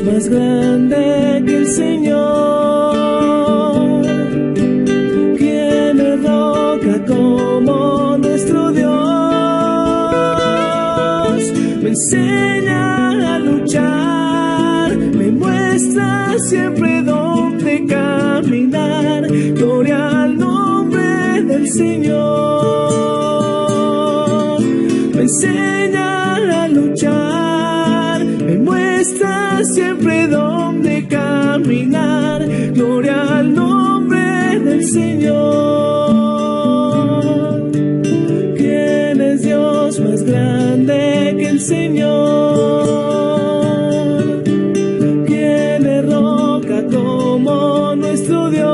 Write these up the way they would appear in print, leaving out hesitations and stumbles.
Más grande que el Señor, quien es roca como nuestro Dios. Me enseña a luchar, me muestra siempre dónde caminar. Gloria al nombre del Señor. Me enseña a luchar, me muestra siempre dónde caminar. Gloria al nombre del Señor. ¿Quién es Dios más grande que el Señor? ¿Quién es roca como nuestro Dios?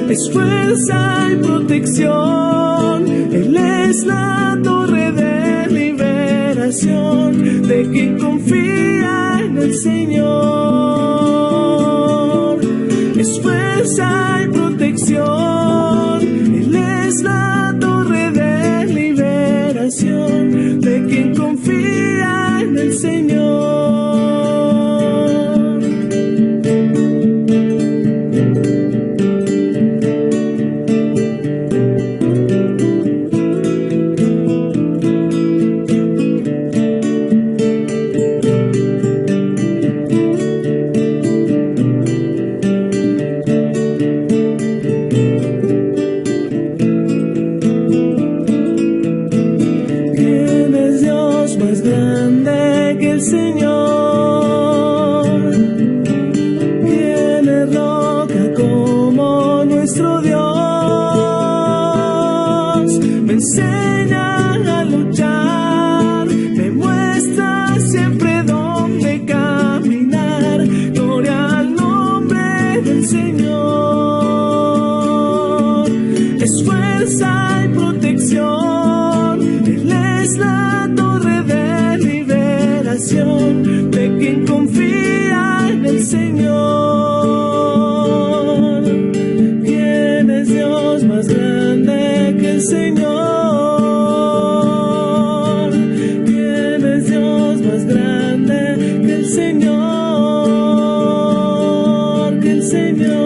Es fuerza y protección, Él es la torre de liberación de quien confía en el Señor. Es fuerza y protección, Él es la torre de liberación de quien confía en el Señor. Más grande que el Señor, quien es roca como nuestro Dios. Me enseña a luchar, me muestra siempre dónde caminar. Gloria al nombre del Señor. Es fuerza y protección, Él es la torre de liberación de quien confía en el Señor. ¿Quién es Dios más grande que el Señor? ¿Quién es Dios más grande que el Señor? Que el Señor.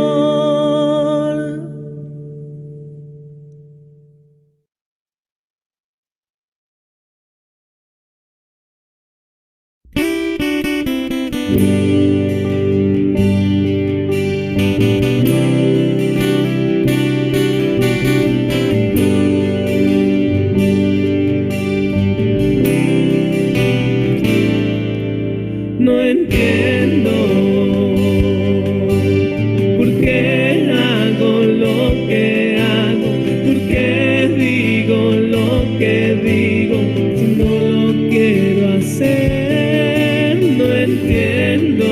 No entiendo por qué hago lo que hago, por qué digo lo que digo, si no lo quiero hacer. No entiendo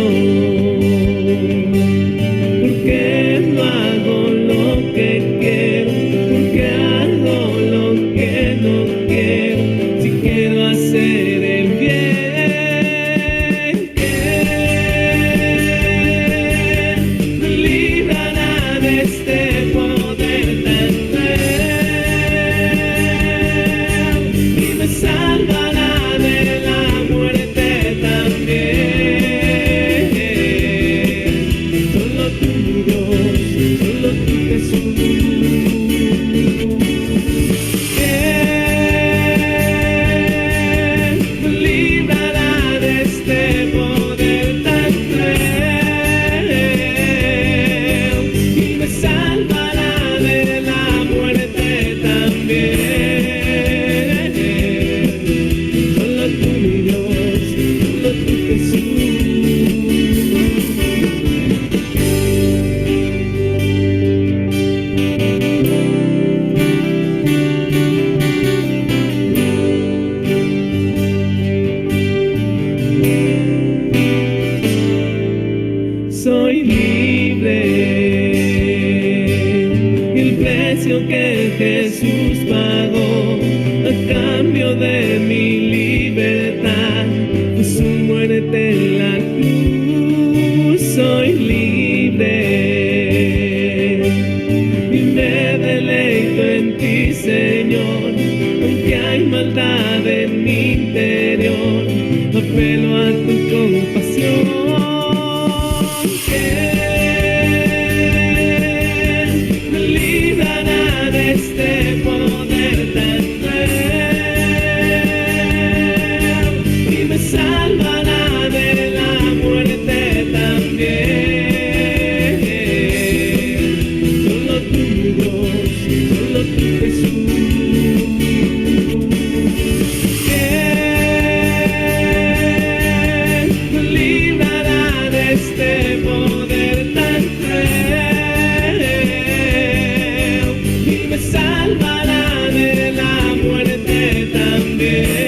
también.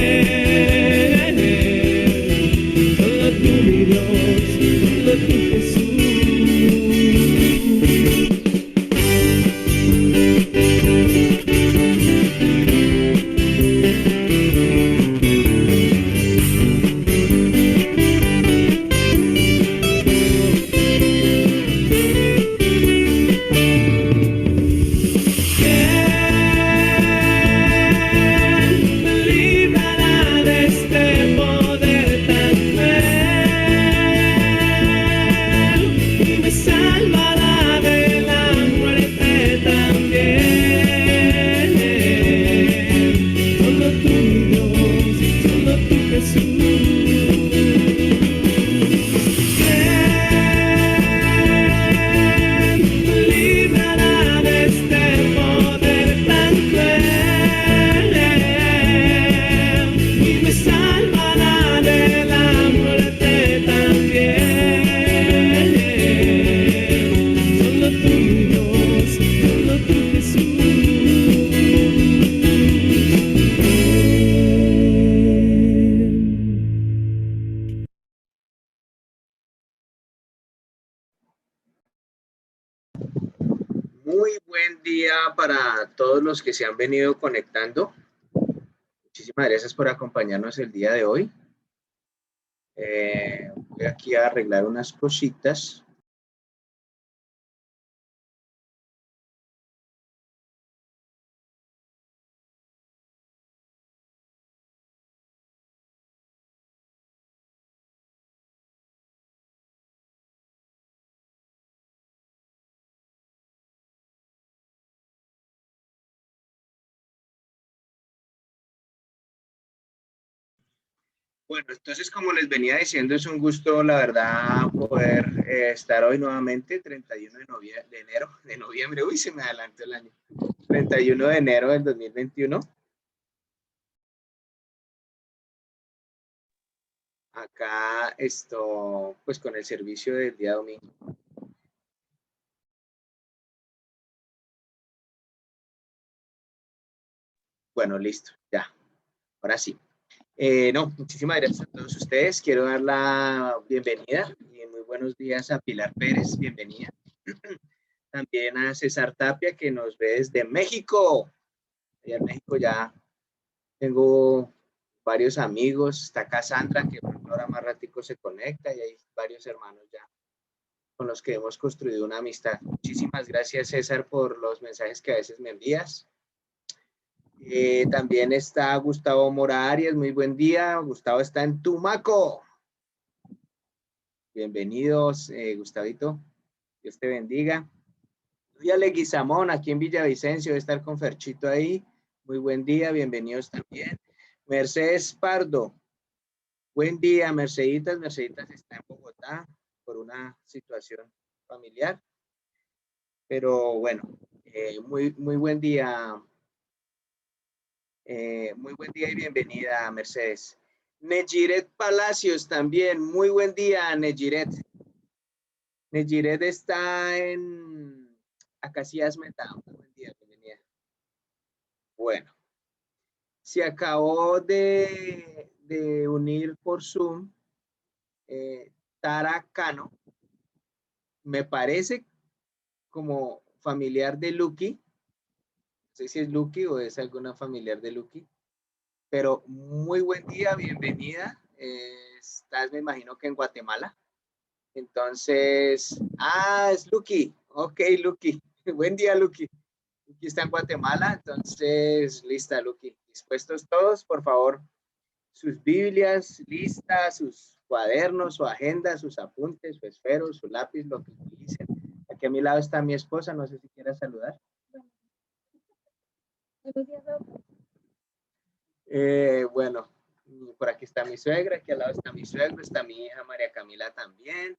Solo tú, mi Dios, solo tú, Jesús. Muy buen día para todos los que se han venido conectando. Muchísimas gracias por acompañarnos el día de hoy. Voy aquí a arreglar unas cositas. Bueno, entonces, como les venía diciendo, es un gusto, la verdad, poder estar hoy nuevamente, 31 de noviembre, uy, se me adelantó el año, 31 de enero del 2021. Acá esto, pues con el servicio del día domingo. Bueno, listo, ya, ahora sí. No, muchísimas gracias a todos ustedes. Quiero dar la bienvenida y muy buenos días a Pilar Pérez, bienvenida. También a César Tapia, que nos ve desde México. Allá en México ya tengo varios amigos. Está Cassandra, que ahora más ratico se conecta, y hay varios hermanos ya con los que hemos construido una amistad. Muchísimas gracias, César, por los mensajes que a veces me envías. También está Gustavo Mora Arias, muy buen día. Gustavo está en Tumaco. Bienvenidos, Gustavito. Dios te bendiga. Luis Leguizamón, aquí en Villavicencio, debe estar con Ferchito ahí. Muy buen día, bienvenidos también. Mercedes Pardo. Buen día, Merceditas. Merceditas está en Bogotá por una situación familiar. Pero bueno, muy buen día. Muy buen día y bienvenida, Mercedes. Nejiret Palacios también. Muy buen día, Nejiret. Nejiret está en Acacias Meta. Muy buen día, bienvenida. Bueno, se acabó de unir por Zoom Tara Cano. Me parece como familiar de Lucky. No sé si es Lucky o es alguna familiar de Lucky. Pero muy buen día, bienvenida. Estás, me imagino que en Guatemala. Entonces, es Lucky. Ok, Lucky. Buen día, Lucky. Lucky está en Guatemala, entonces, lista, Lucky. ¿Dispuestos todos? Por favor, sus Biblias, listas, sus cuadernos, su agenda, sus apuntes, su esfero, su lápiz, lo que utilicen. Aquí a mi lado está mi esposa, no sé si quieras saludar. Bueno, por aquí está mi suegra, aquí al lado está mi suegro, está mi hija María Camila también.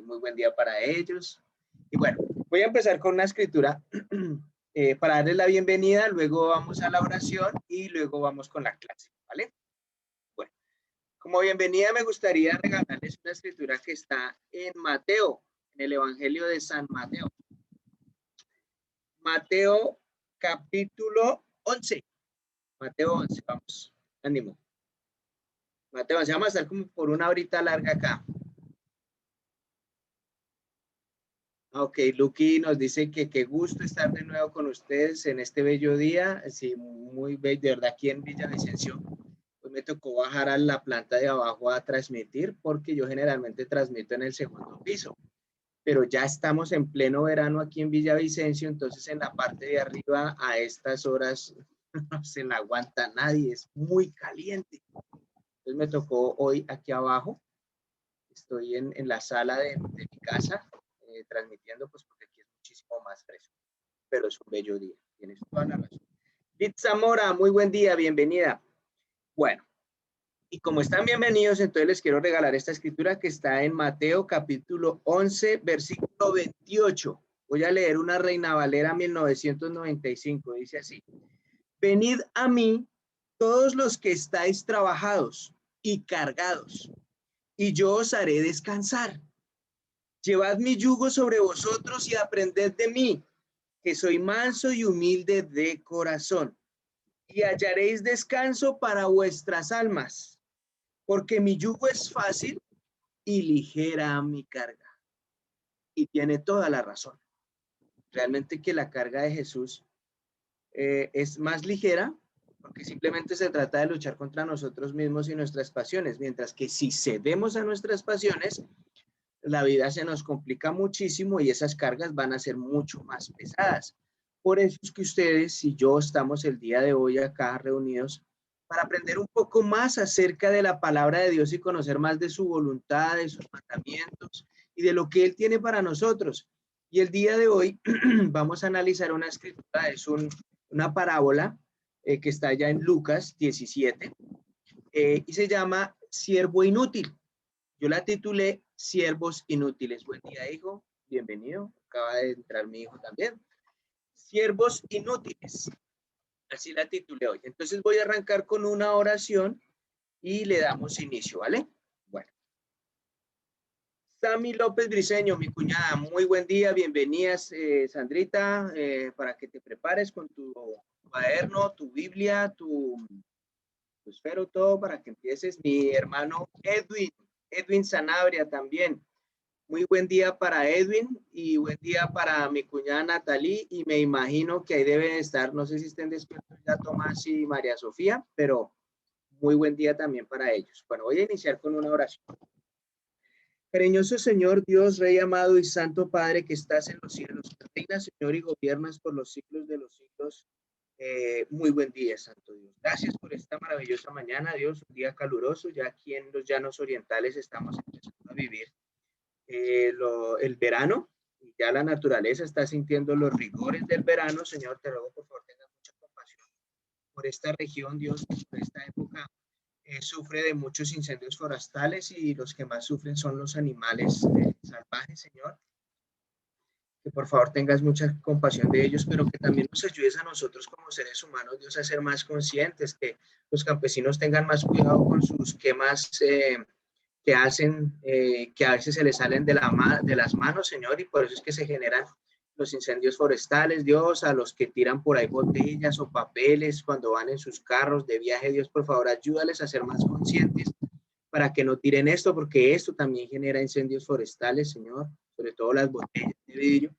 Muy buen día para ellos. Y bueno, voy a empezar con una escritura para darles la bienvenida, luego vamos a la oración y luego vamos con la clase, ¿vale? Bueno, como bienvenida me gustaría regalarles una escritura que está en Mateo, en el Evangelio de San Mateo. Mateo capítulo 11. Mateo 11, vamos. Ánimo. Mateo 11, vamos a estar como por una horita larga acá. Ok, Lucky nos dice que qué gusto estar de nuevo con ustedes en este bello día. Sí, muy bello, de verdad, aquí en Villavicencio. Pues me tocó bajar a la planta de abajo a transmitir porque yo generalmente transmito en el segundo piso. Pero ya estamos en pleno verano aquí en Villavicencio, entonces en la parte de arriba a estas horas no se la aguanta nadie, es muy caliente. Entonces me tocó hoy aquí abajo, estoy en la sala de mi casa transmitiendo, pues porque aquí es muchísimo más fresco, pero es un bello día, tienes toda la razón. Liz Zamora, muy buen día, bienvenida. Bueno, y como están bienvenidos, entonces les quiero regalar esta escritura que está en Mateo capítulo 11, versículo 28. Voy a leer una Reina Valera 1995, dice así: venid a mí todos los que estáis trabajados y cargados, y yo os haré descansar. Llevad mi yugo sobre vosotros y aprended de mí, que soy manso y humilde de corazón, y hallaréis descanso para vuestras almas, porque mi yugo es fácil y ligera mi carga. Y tiene toda la razón. Realmente que la carga de Jesús es más ligera, porque simplemente se trata de luchar contra nosotros mismos y nuestras pasiones, mientras que si cedemos a nuestras pasiones, la vida se nos complica muchísimo y esas cargas van a ser mucho más pesadas. Por eso es que ustedes y yo estamos el día de hoy acá reunidos para aprender un poco más acerca de la palabra de Dios y conocer más de su voluntad, de sus mandamientos y de lo que Él tiene para nosotros. Y el día de hoy vamos a analizar una escritura, es una parábola que está allá en Lucas 17 y se llama Siervo Inútil. Yo la titulé Siervos Inútiles. Buen día, hijo. Bienvenido. Acaba de entrar mi hijo también. Siervos Inútiles. Así la titulé hoy. Entonces voy a arrancar con una oración y le damos inicio, ¿vale? Bueno. Sami López Briceño, mi cuñada, muy buen día, bienvenidas, Sandrita, para que te prepares con tu cuaderno, tu Biblia, tu esfero, todo para que empieces. Mi hermano Edwin Sanabria también. Muy buen día para Edwin y buen día para mi cuñada Natalie, y me imagino que ahí deben estar, no sé si estén despiertos ya Tomás y María Sofía, pero muy buen día también para ellos. Bueno, voy a iniciar con una oración. Cariñoso Señor, Dios, Rey amado y Santo Padre que estás en los cielos, reinas, Señor, y gobiernas por los siglos de los siglos. Muy buen día, Santo Dios. Gracias por esta maravillosa mañana, Dios, un día caluroso. Ya aquí en los llanos orientales estamos empezando a vivir el verano, y ya la naturaleza está sintiendo los rigores del verano. Señor, te ruego por favor tengas mucha compasión por esta región, Dios, que por esta época sufre de muchos incendios forestales y los que más sufren son los animales salvajes, Señor. Que por favor tengas mucha compasión de ellos, pero que también nos ayudes a nosotros como seres humanos, Dios, a ser más conscientes, que los campesinos tengan más cuidado con sus quemas que hacen, que a veces se les salen de las manos, Señor, y por eso es que se generan los incendios forestales. Dios, a los que tiran por ahí botellas o papeles cuando van en sus carros de viaje, Dios, por favor, ayúdales a ser más conscientes para que no tiren esto, porque esto también genera incendios forestales, Señor, sobre todo las botellas de vidrio.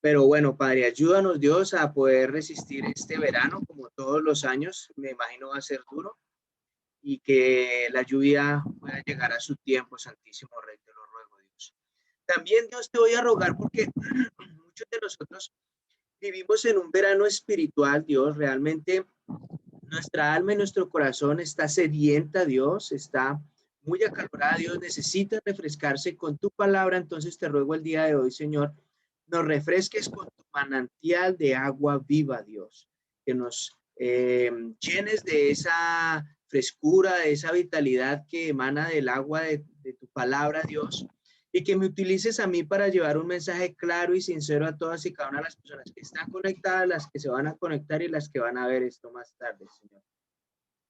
Pero bueno, Padre, ayúdanos, Dios, a poder resistir este verano, como todos los años. Me imagino va a ser duro, y que la lluvia pueda llegar a su tiempo, Santísimo Rey, te lo ruego, Dios. También, Dios, te voy a rogar porque muchos de nosotros vivimos en un verano espiritual, Dios. Realmente nuestra alma y nuestro corazón está sedienta, Dios, está muy acalorada, Dios, necesita refrescarse con tu palabra. Entonces te ruego el día de hoy, Señor, nos refresques con tu manantial de agua viva, Dios, que nos llenes de esa frescura, de esa vitalidad que emana del agua de tu palabra, Dios, y que me utilices a mí para llevar un mensaje claro y sincero a todas y cada una de las personas que están conectadas, las que se van a conectar y las que van a ver esto más tarde, Señor.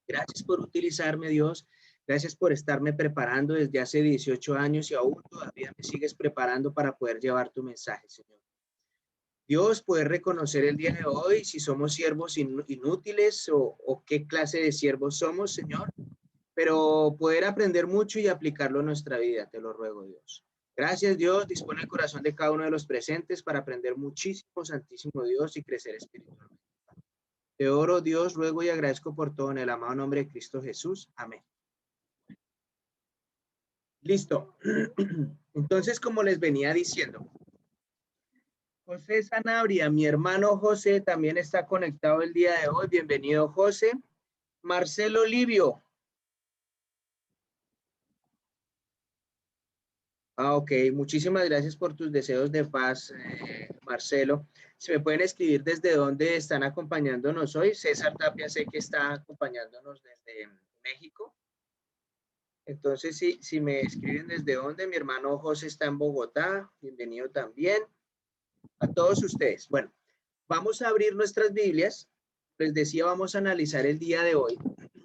Gracias por utilizarme, Dios. Gracias por estarme preparando desde hace 18 años y aún todavía me sigues preparando para poder llevar tu mensaje, Señor. Dios, poder reconocer el día de hoy si somos siervos inútiles o qué clase de siervos somos, Señor, pero poder aprender mucho y aplicarlo en nuestra vida, te lo ruego, Dios. Gracias, Dios. Dispone el corazón de cada uno de los presentes para aprender muchísimo, Santísimo Dios, y crecer espiritualmente. Te oro, Dios, ruego y agradezco por todo en el amado nombre de Cristo Jesús. Amén. Listo. Entonces, como les venía diciendo, José Sanabria, mi hermano José, también está conectado el día de hoy. Bienvenido, José. Marcelo Livio. Ok, muchísimas gracias por tus deseos de paz, Marcelo. Si me pueden escribir desde dónde están acompañándonos hoy. César Tapia sé que está acompañándonos desde México. Entonces, si me escriben desde dónde, mi hermano José está en Bogotá. Bienvenido también. A todos ustedes. Bueno, vamos a abrir nuestras Biblias. Les decía, vamos a analizar el día de hoy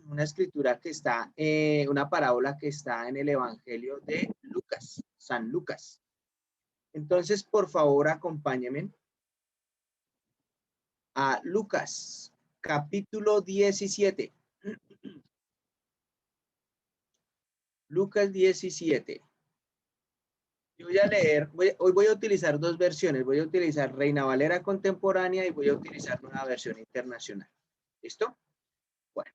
una escritura que está, una parábola que está en el Evangelio de Lucas, San Lucas. Entonces, por favor, acompáñenme a Lucas, capítulo 17. Lucas 17. Yo voy a leer, hoy voy a utilizar dos versiones. Voy a utilizar Reina Valera contemporánea y voy a utilizar una versión internacional. ¿Listo? Bueno.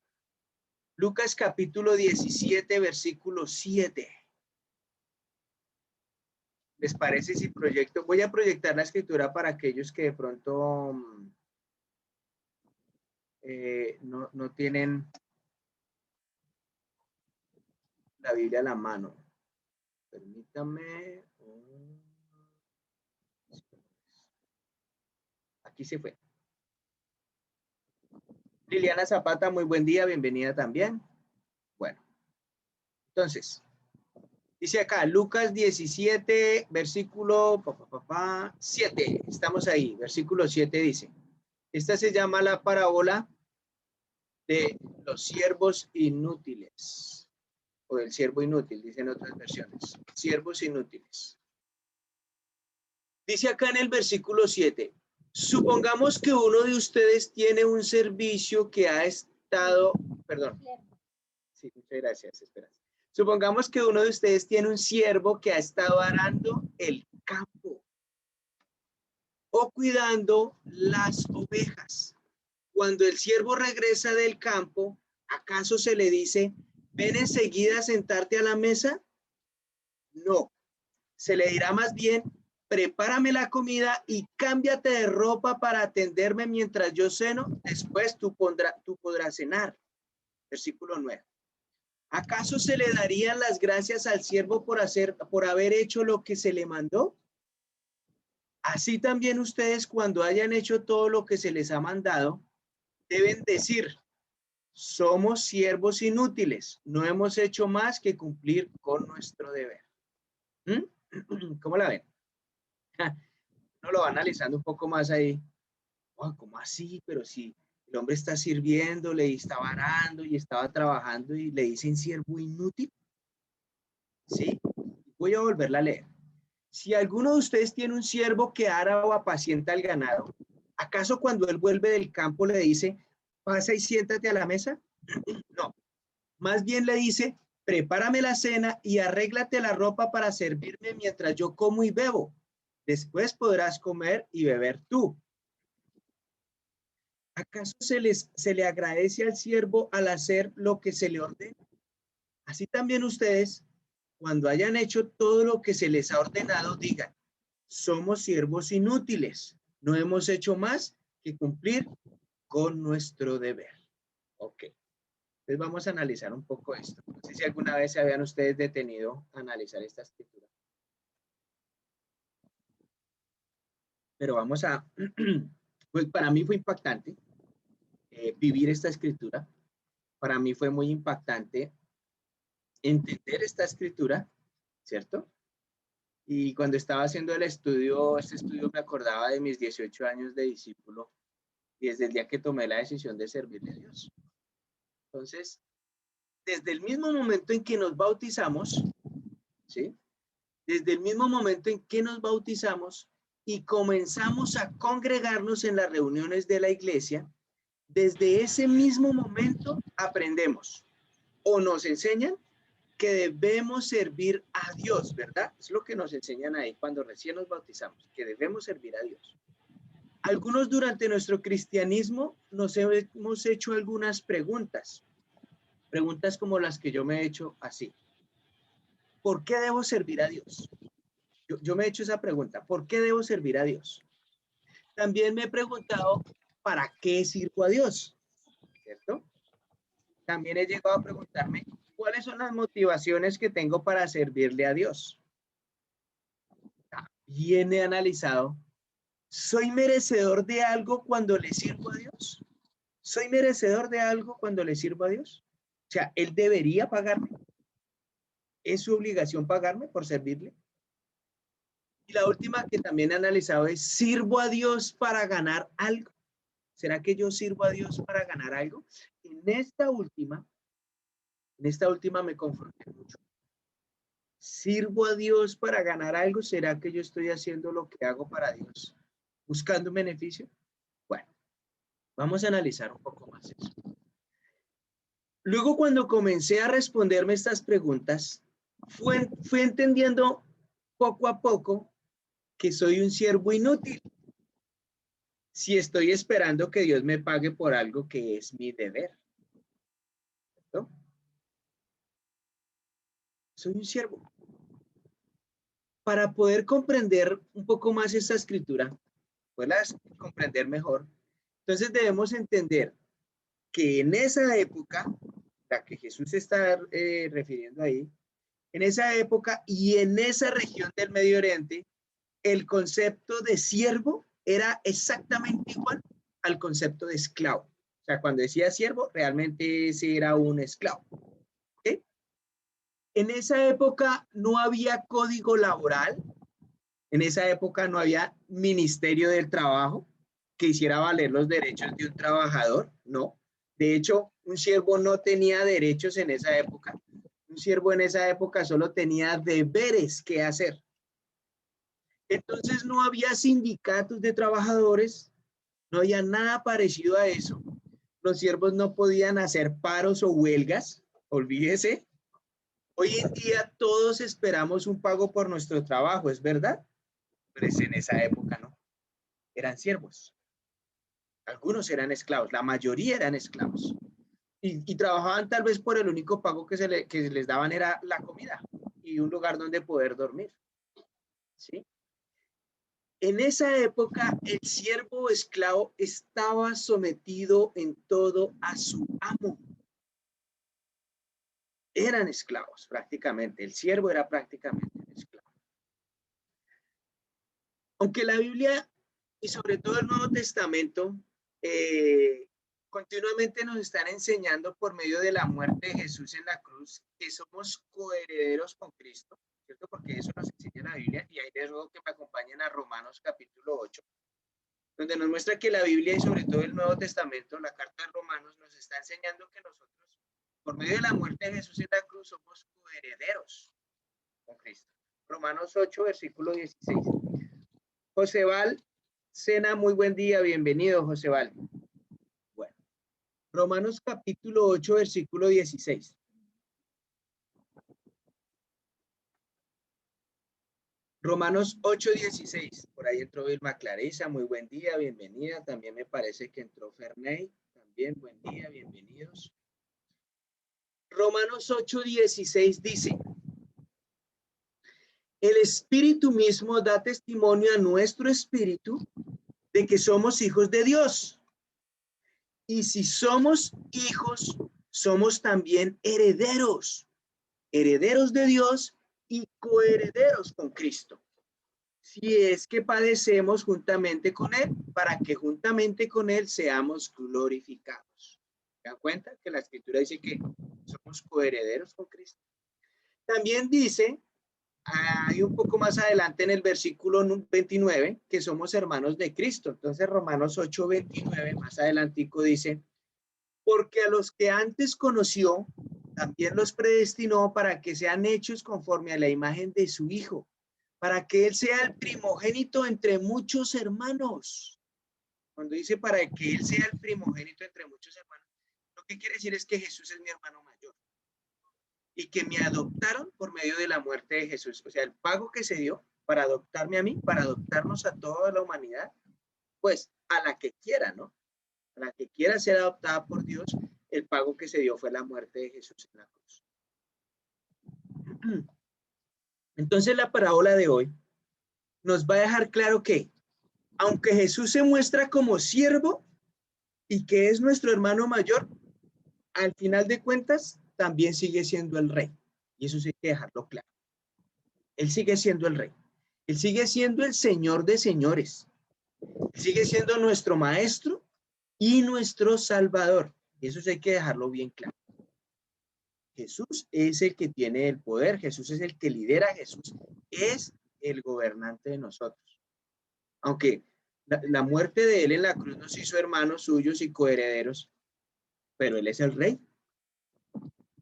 Lucas capítulo 17, versículo 7. ¿Les parece si proyecto? Voy a proyectar la escritura para aquellos que de pronto no tienen la Biblia a la mano. Permítame. Aquí se fue. Liliana Zapata, muy buen día, bienvenida también. Bueno, entonces, dice acá, Lucas 17, versículo 7. Estamos ahí, versículo 7 dice. Esta se llama la parábola de los siervos inútiles. O del siervo inútil, dicen otras versiones. Siervos inútiles. Dice acá en el versículo 7. Supongamos que uno de ustedes tiene un servicio que ha estado, perdón. Sí, muchas gracias, espera. Supongamos que uno de ustedes tiene un siervo que ha estado arando el campo o cuidando las ovejas. Cuando el siervo regresa del campo, ¿acaso se le dice, ven enseguida a sentarte a la mesa? No, se le dirá más bien, prepárame la comida y cámbiate de ropa para atenderme mientras yo ceno, después tú podrás cenar. Versículo 9. ¿Acaso se le darían las gracias al siervo por haber hecho lo que se le mandó? Así también ustedes, cuando hayan hecho todo lo que se les ha mandado, deben decir, somos siervos inútiles, no hemos hecho más que cumplir con nuestro deber. ¿Cómo la ven? Uno lo va analizando un poco más ahí. Oh, ¿cómo así? Pero si el hombre está sirviendo, le estaba arando y estaba trabajando y le dicen siervo inútil. ¿Sí? Voy a volverla a leer. Si alguno de ustedes tiene un siervo que ara o apacienta al ganado, ¿acaso cuando él vuelve del campo le dice, pasa y siéntate a la mesa? No, más bien le dice, prepárame la cena y arréglate la ropa para servirme mientras yo como y bebo. Después podrás comer y beber tú. ¿Acaso se le agradece al siervo al hacer lo que se le ordena? Así también ustedes, cuando hayan hecho todo lo que se les ha ordenado, digan, somos siervos inútiles, no hemos hecho más que cumplir con nuestro deber. Ok, entonces vamos a analizar un poco esto. No sé si alguna vez se habían ustedes detenido a analizar esta escritura. Pero vamos a, pues para mí fue impactante vivir esta escritura. Para mí fue muy impactante entender esta escritura, ¿cierto? Y cuando estaba haciendo este estudio me acordaba de mis 18 años de discípulo y desde el día que tomé la decisión de servirle a Dios. Entonces, desde el mismo momento en que nos bautizamos, ¿sí? Desde el mismo momento en que nos bautizamos, y comenzamos a congregarnos en las reuniones de la iglesia, desde ese mismo momento aprendemos o nos enseñan que debemos servir a Dios, ¿verdad? Es lo que nos enseñan ahí cuando recién nos bautizamos, que debemos servir a Dios. Algunos durante nuestro cristianismo nos hemos hecho algunas preguntas como las que yo me he hecho así. ¿Por qué debo servir a Dios? Yo me he hecho esa pregunta, ¿por qué debo servir a Dios? También me he preguntado, ¿para qué sirvo a Dios? ¿Cierto? También he llegado a preguntarme, ¿cuáles son las motivaciones que tengo para servirle a Dios? También he analizado, ¿soy merecedor de algo cuando le sirvo a Dios? ¿Soy merecedor de algo cuando le sirvo a Dios? O sea, ¿Él debería pagarme? ¿Es su obligación pagarme por servirle? Y la última que también he analizado es, ¿sirvo a Dios para ganar algo? ¿Será que yo sirvo a Dios para ganar algo? En esta última me confronté mucho. ¿Sirvo a Dios para ganar algo? ¿Será que yo estoy haciendo lo que hago para Dios? ¿Buscando un beneficio? Bueno, vamos a analizar un poco más eso. Luego, cuando comencé a responderme estas preguntas, fui entendiendo poco a poco que soy un siervo inútil si estoy esperando que Dios me pague por algo que es mi deber. ¿Cierto? Soy un siervo. Para poder comprender un poco más esta escritura, poderlas comprender mejor, entonces debemos entender que en esa época, la que Jesús está refiriendo ahí, en esa época y en esa región del Medio Oriente, el concepto de siervo era exactamente igual al concepto de esclavo. O sea, cuando decía siervo, realmente ese era un esclavo. ¿Okay? En esa época no había código laboral, en esa época no había ministerio del trabajo que hiciera valer los derechos de un trabajador, no. De hecho, un siervo no tenía derechos en esa época. Un siervo en esa época solo tenía deberes que hacer. Entonces no había sindicatos de trabajadores, no había nada parecido a eso. Los siervos no podían hacer paros o huelgas, olvídese. Hoy en día todos esperamos un pago por nuestro trabajo, ¿es verdad? Pero en esa época no, eran siervos. Algunos eran esclavos, la mayoría eran esclavos. Y trabajaban tal vez por el único pago que les daban era la comida y un lugar donde poder dormir. ¿Sí? En esa época, el siervo esclavo estaba sometido en todo a su amo. Eran esclavos prácticamente, el siervo era prácticamente un esclavo. Aunque la Biblia y sobre todo el Nuevo Testamento continuamente nos están enseñando por medio de la muerte de Jesús en la cruz que somos coherederos con Cristo, ¿cierto? Porque eso nos enseña la Biblia y ahí les ruego que me acompañen a Romanos capítulo 8, donde nos muestra que la Biblia y sobre todo el Nuevo Testamento, la carta de Romanos, nos está enseñando que nosotros, por medio de la muerte de Jesús en la cruz, somos coherederos con Cristo. Romanos 8, versículo 16. Joseval Sena, muy buen día, bienvenido, Joseval. Bueno, Romanos capítulo 8, versículo 16. Romanos 8, 16. Por ahí entró Vilma Clarisa, muy buen día, bienvenida. También me parece que entró Ferney, también buen día, bienvenidos. Romanos 8, 16 dice: el Espíritu mismo da testimonio a nuestro espíritu de que somos hijos de Dios. Y si somos hijos, somos también herederos, herederos de Dios y coherederos con Cristo. Si es que padecemos juntamente con Él, para que juntamente con Él seamos glorificados. ¿Se dan cuenta que la Escritura dice que somos coherederos con Cristo? También dice, hay un poco más adelante en el versículo 29, que somos hermanos de Cristo. Entonces Romanos 8, 29, más adelantico dice: porque a los que antes conoció, también los predestinó para que sean hechos conforme a la imagen de su Hijo, para que Él sea el primogénito entre muchos hermanos. Cuando dice para que Él sea el primogénito entre muchos hermanos, lo que quiere decir es que Jesús es mi hermano mayor y que me adoptaron por medio de la muerte de Jesús. O sea, el pago que se dio para adoptarme a mí, para adoptarnos a toda la humanidad, pues a la que quiera, ¿no? A la que quiera ser adoptada por Dios, el pago que se dio fue la muerte de Jesús en la cruz. Entonces la parábola de hoy nos va a dejar claro que, aunque Jesús se muestra como siervo y que es nuestro hermano mayor, al final de cuentas también sigue siendo el rey. Y eso sí hay que dejarlo claro. Él sigue siendo el rey. Él sigue siendo el Señor de señores. Él sigue siendo nuestro maestro y nuestro salvador. Y eso sí hay que dejarlo bien claro. Jesús es el que tiene el poder. Jesús es el que lidera. Jesús es el gobernante de nosotros. Aunque la muerte de Él en la cruz nos hizo hermanos suyos y coherederos, pero Él es el rey.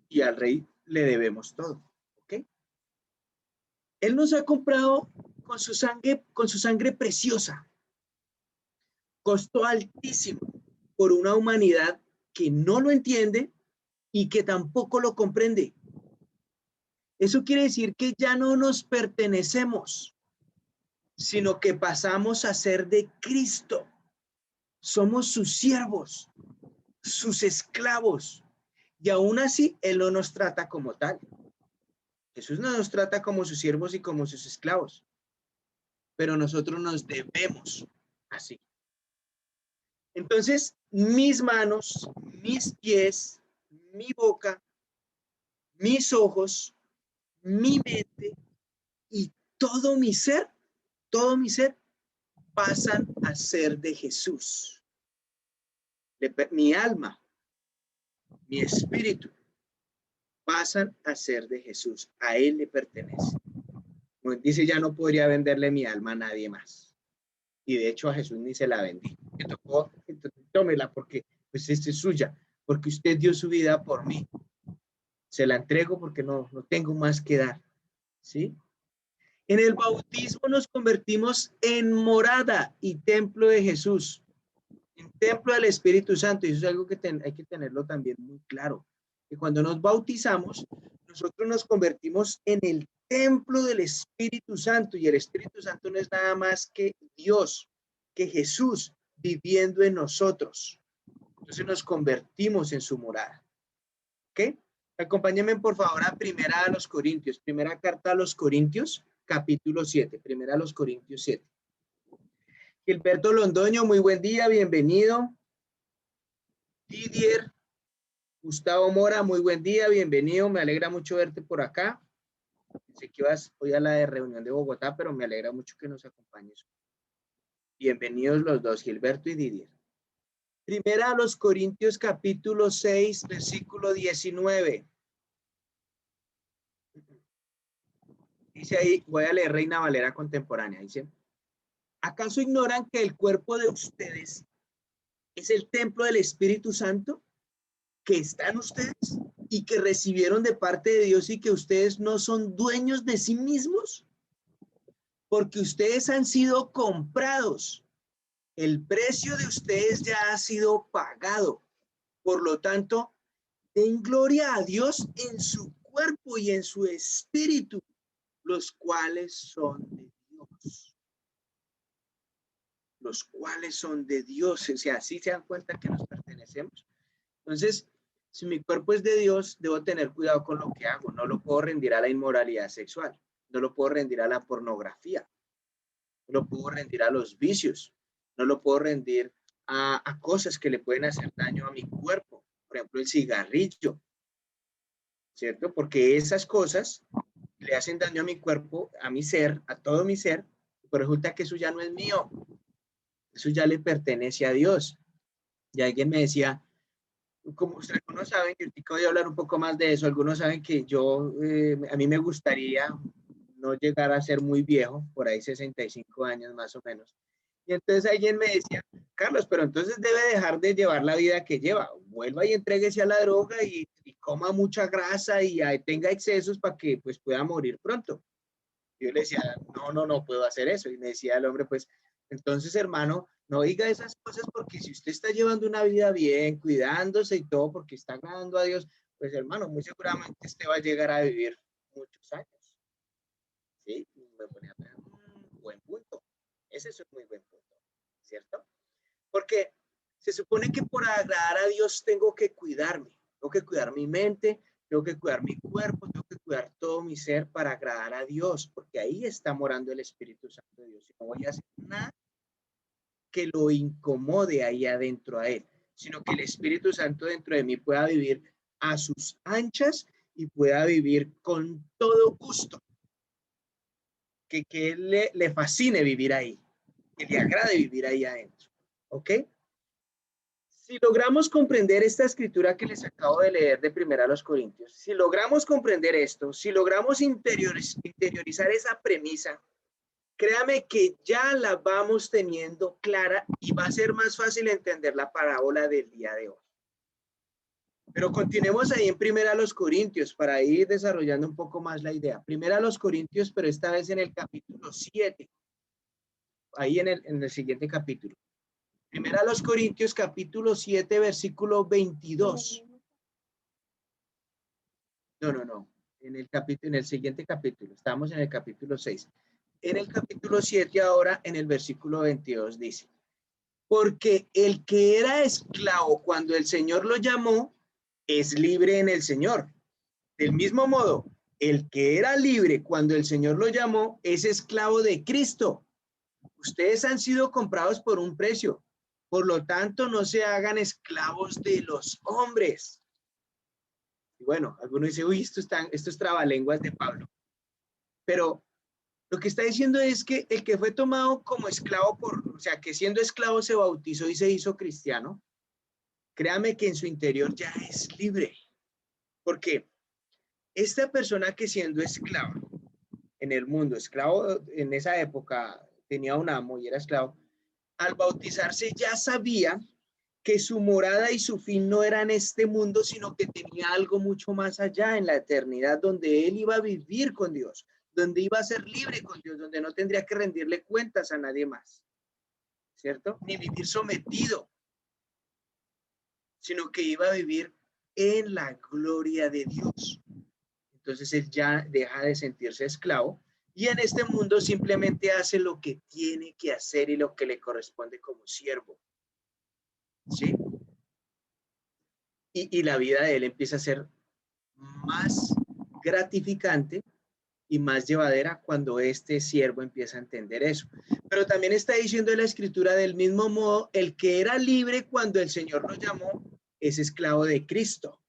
Y al rey le debemos todo. ¿Ok? Él nos ha comprado con su sangre preciosa. Costó altísimo por una humanidad que no lo entiende y que tampoco lo comprende. Eso quiere decir que ya no nos pertenecemos, sino que pasamos a ser de Cristo. Somos sus siervos, sus esclavos. Y aún así, Él no nos trata como tal. Jesús no nos trata como sus siervos y como sus esclavos. Pero nosotros nos debemos así. Entonces, mis manos, mis pies, mi boca, mis ojos, mi mente y todo mi ser pasan a ser de Jesús. Mi alma, mi espíritu, pasan a ser de Jesús. A Él le pertenece. Como dice, ya no podría venderle mi alma a nadie más. Y de hecho a Jesús ni se la vendí. Me tocó, tómela porque pues esta es suya, porque usted dio su vida por mí. Se la entrego porque no tengo más que dar. ¿Sí? En el bautismo nos convertimos en morada y templo de Jesús, en templo del Espíritu Santo. Y eso es algo que hay que tenerlo también muy claro. Que cuando nos bautizamos, nosotros nos convertimos en el templo del Espíritu Santo. Y el Espíritu Santo no es nada más que Dios, que Jesús viviendo en nosotros. Entonces nos convertimos en su morada. ¿Ok? Acompáñenme por favor a primera carta a los Corintios, capítulo 7, primera a los Corintios 7. Gilberto Londoño, muy buen día, bienvenido. Didier, Gustavo Mora, muy buen día, bienvenido, me alegra mucho verte por acá. Sé que vas hoy a la de reunión de Bogotá, pero me alegra mucho que nos acompañes. Bienvenidos los dos, Gilberto y Didier. Primera a los Corintios, capítulo 6, versículo 19. Dice ahí, voy a leer Reina Valera contemporánea, dice: ¿acaso ignoran que el cuerpo de ustedes es el templo del Espíritu Santo que está en ustedes y que recibieron de parte de Dios, y que ustedes no son dueños de sí mismos? Porque ustedes han sido comprados. El precio de ustedes ya ha sido pagado. Por lo tanto, den gloria a Dios en su cuerpo y en su espíritu, los cuales son de Dios. Los cuales son de Dios. O sea, así se dan cuenta que nos pertenecemos. Entonces, si mi cuerpo es de Dios, debo tener cuidado con lo que hago. No lo puedo rendir a la inmoralidad sexual. No lo puedo rendir a la pornografía. No lo puedo rendir a los vicios. No lo puedo rendir a cosas que le pueden hacer daño a mi cuerpo. Por ejemplo, el cigarrillo. ¿Cierto? Porque esas cosas le hacen daño a mi cuerpo, a mi ser, a todo mi ser, pero resulta que eso ya no es mío, eso ya le pertenece a Dios. Y alguien me decía, como ustedes algunos saben, yo voy a hablar un poco más de eso, algunos saben que a mí me gustaría no llegar a ser muy viejo, por ahí 65 años más o menos. Y entonces alguien me decía, Carlos, pero entonces debe dejar de llevar la vida que lleva, vuelva y entréguese a la droga y coma mucha grasa y tenga excesos para que pues pueda morir pronto. Y yo le decía, no puedo hacer eso. Y me decía el hombre, pues, entonces, hermano, no diga esas cosas porque si usted está llevando una vida bien, cuidándose y todo, porque está agradando a Dios, pues, hermano, muy seguramente usted va a llegar a vivir muchos años. ¿Sí? Y me ponía a pensar, buen punto. Ese es un muy buen punto, ¿cierto? Porque se supone que por agradar a Dios tengo que cuidarme, tengo que cuidar mi mente, tengo que cuidar mi cuerpo, tengo que cuidar todo mi ser para agradar a Dios, porque ahí está morando el Espíritu Santo de Dios. Y no voy a hacer nada que lo incomode ahí adentro a Él, sino que el Espíritu Santo dentro de mí pueda vivir a sus anchas y pueda vivir con todo gusto, que Él le fascine vivir ahí, que le agrade vivir ahí adentro. ¿Ok? Si logramos comprender esta escritura que les acabo de leer de Primera a los Corintios, si logramos comprender esto, si logramos interiorizar esa premisa, créame que ya la vamos teniendo clara y va a ser más fácil entender la parábola del día de hoy. Pero continuemos ahí en Primera a los Corintios para ir desarrollando un poco más la idea. Primera a los Corintios, pero esta vez en el capítulo 7, ahí en el siguiente capítulo. Primera a los Corintios, capítulo 7, versículo 22. No. En el siguiente capítulo. Estamos en el capítulo 6. En el capítulo 7 ahora, en el versículo 22 dice, porque el que era esclavo cuando el Señor lo llamó, es libre en el Señor. Del mismo modo, el que era libre cuando el Señor lo llamó, es esclavo de Cristo. Ustedes han sido comprados por un precio. Por lo tanto, no se hagan esclavos de los hombres. Y bueno, algunos dicen, uy, esto es trabalenguas de Pablo. Pero lo que está diciendo es que el que fue tomado como esclavo o sea, que siendo esclavo se bautizó y se hizo cristiano, créame que en su interior ya es libre. Porque esta persona que siendo esclava en el mundo, esclavo en esa época tenía un amo y era esclavo, al bautizarse ya sabía que su morada y su fin no era en este mundo, sino que tenía algo mucho más allá en la eternidad, donde él iba a vivir con Dios, donde iba a ser libre con Dios, donde no tendría que rendirle cuentas a nadie más, ¿cierto? Ni vivir sometido, sino que iba a vivir en la gloria de Dios. Entonces él ya deja de sentirse esclavo y en este mundo simplemente hace lo que tiene que hacer y lo que le corresponde como siervo, ¿sí? Y la vida de él empieza a ser más gratificante y más llevadera cuando este siervo empieza a entender eso. Pero también está diciendo la escritura del mismo modo, el que era libre cuando el Señor lo llamó es esclavo de Cristo.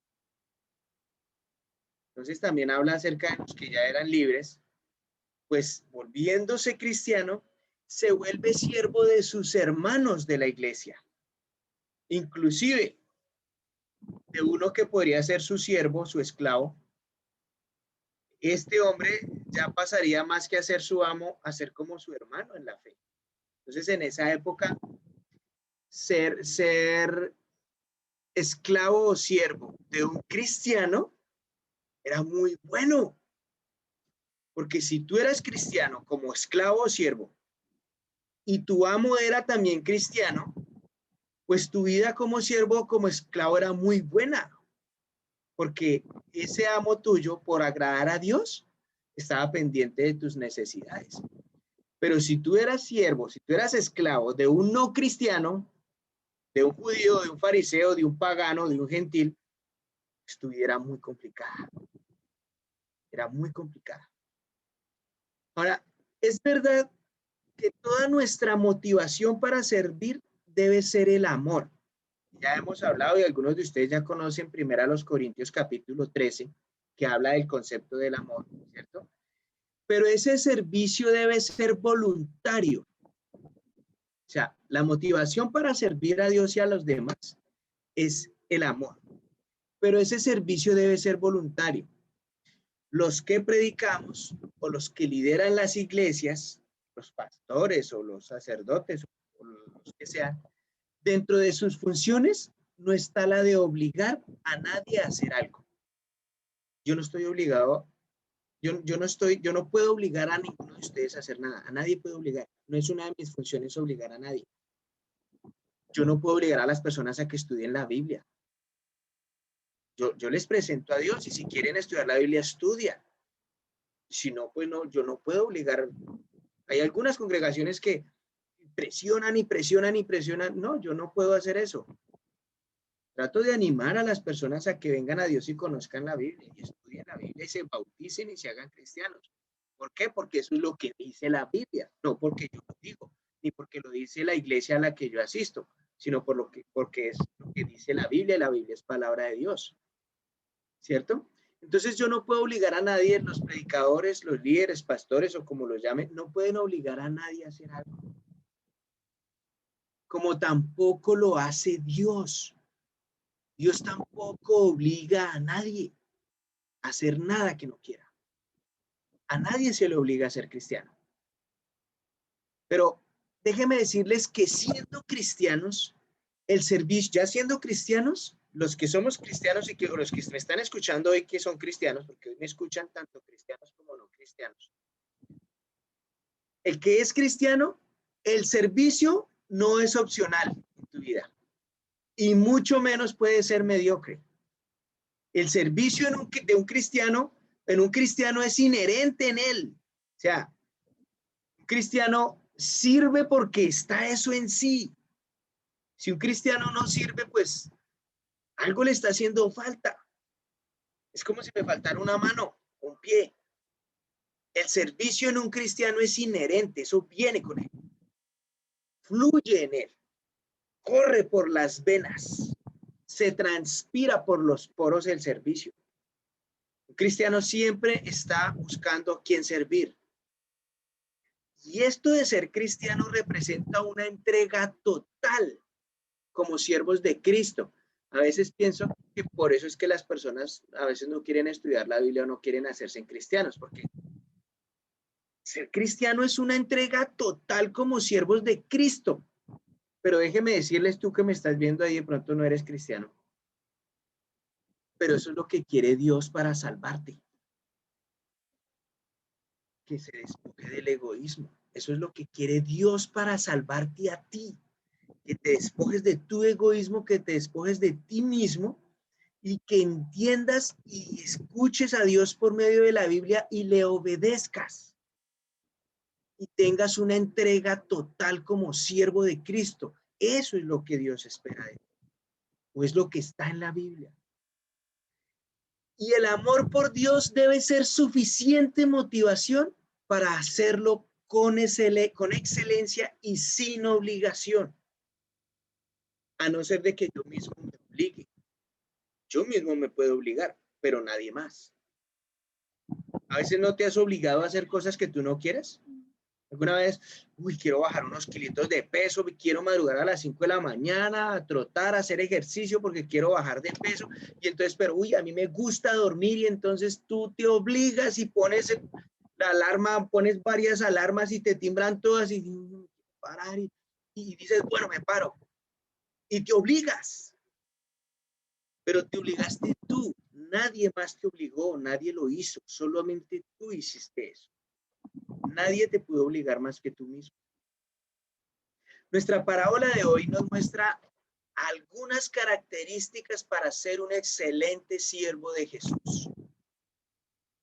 Entonces también habla acerca de los que ya eran libres, pues volviéndose cristiano, se vuelve siervo de sus hermanos de la iglesia. Inclusive de uno que podría ser su siervo, su esclavo, este hombre ya pasaría más que a ser su amo, a ser como su hermano en la fe. Entonces, en esa época, ser esclavo o siervo de un cristiano era muy bueno. Porque si tú eras cristiano como esclavo o siervo y tu amo era también cristiano, pues tu vida como siervo o como esclavo era muy buena. Porque ese amo tuyo, por agradar a Dios, estaba pendiente de tus necesidades. Pero si tú eras siervo, si tú eras esclavo de un no cristiano, de un judío, de un fariseo, de un pagano, de un gentil, estuviera muy complicada. Era muy complicada. Ahora, es verdad que toda nuestra motivación para servir debe ser el amor. Ya hemos hablado y algunos de ustedes ya conocen primero a los Corintios capítulo 13, que habla del concepto del amor, ¿cierto? Pero ese servicio debe ser voluntario. O sea, la motivación para servir a Dios y a los demás es el amor, pero ese servicio debe ser voluntario. Los que predicamos o los que lideran las iglesias, los pastores o los sacerdotes o los que sean, dentro de sus funciones no está la de obligar a nadie a hacer algo. Yo no estoy obligado, Yo no puedo obligar a ninguno de ustedes a hacer nada. A nadie puedo obligar. No es una de mis funciones obligar a nadie. Yo no puedo obligar a las personas a que estudien la Biblia. Yo les presento a Dios y si quieren estudiar la Biblia, estudia. Si no, pues no, yo no puedo obligar. Hay algunas congregaciones que presionan y presionan y presionan. No, yo no puedo hacer eso. Trato de animar a las personas a que vengan a Dios y conozcan la Biblia y estudien la Biblia y se bauticen y se hagan cristianos. ¿Por qué? Porque eso es lo que dice la Biblia, no porque yo lo digo, ni porque lo dice la iglesia a la que yo asisto, sino porque es lo que dice la Biblia y la Biblia es palabra de Dios. ¿Cierto? Entonces yo no puedo obligar a nadie, los predicadores, los líderes, pastores o como los llamen, no pueden obligar a nadie a hacer algo. Como tampoco lo hace Dios. Dios tampoco obliga a nadie a hacer nada que no quiera. A nadie se le obliga a ser cristiano. Pero déjenme decirles que siendo cristianos, el servicio, ya siendo cristianos, los que somos cristianos y que los que me están escuchando hoy que son cristianos, porque hoy me escuchan tanto cristianos como no cristianos. El que es cristiano, el servicio no es opcional en tu vida y mucho menos puede ser mediocre. El servicio de un cristiano, en un cristiano es inherente en él. O sea, un cristiano sirve porque está eso en sí. Si un cristiano no sirve, pues algo le está haciendo falta. Es como si me faltara una mano, un pie. El servicio en un cristiano es inherente, eso viene con él. Fluye en él, corre por las venas, se transpira por los poros del servicio. Un cristiano siempre está buscando a quién servir. Y esto de ser cristiano representa una entrega total como siervos de Cristo. A veces pienso que por eso es que las personas a veces no quieren estudiar la Biblia o no quieren hacerse en cristianos, porque ser cristiano es una entrega total como siervos de Cristo. Pero déjeme decirles tú que me estás viendo ahí, de pronto no eres cristiano. Pero eso es lo que quiere Dios para salvarte. Que se despoje del egoísmo. Eso es lo que quiere Dios para salvarte a ti. Que te despojes de tu egoísmo, que te despojes de ti mismo y que entiendas y escuches a Dios por medio de la Biblia y le obedezcas. Y tengas una entrega total como siervo de Cristo. Eso es lo que Dios espera de ti. O es lo que está en la Biblia. Y el amor por Dios debe ser suficiente motivación para hacerlo con excelencia y sin obligación. A no ser de que yo mismo me obligue. Yo mismo me puedo obligar, pero nadie más. A veces no te has obligado a hacer cosas que tú no quieres. Alguna vez, quiero bajar unos kilitos de peso, quiero madrugar a las 5 de la mañana, a trotar, a hacer ejercicio porque quiero bajar de peso. Y entonces, pero a mí me gusta dormir y entonces tú te obligas y pones la alarma, pones varias alarmas y te timbran todas y parar y dices, bueno, me paro. Y te obligas. Pero te obligaste tú. Nadie más te obligó, nadie lo hizo. Solamente tú hiciste eso. Nadie te pudo obligar más que tú mismo. Nuestra parábola de hoy nos muestra algunas características para ser un excelente siervo de Jesús.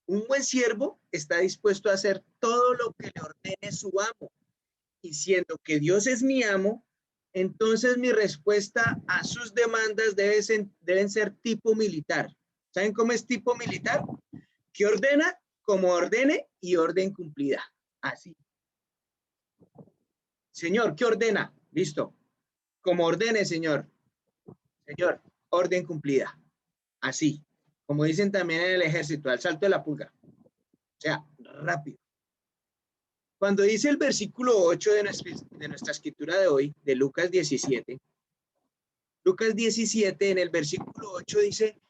Un buen siervo está dispuesto a hacer todo lo que le ordene su amo. Y siendo que Dios es mi amo, entonces mi respuesta a sus demandas deben ser tipo militar. ¿Saben cómo es tipo militar? Que ordena como ordene y orden cumplida. Así. Señor, ¿qué ordena? Listo. Como ordene, señor. Señor, orden cumplida. Así. Como dicen también en el ejército, al salto de la pulga. O sea, rápido. Cuando dice el versículo 8 de nuestra escritura de hoy, de Lucas 17, en el versículo 8 dice,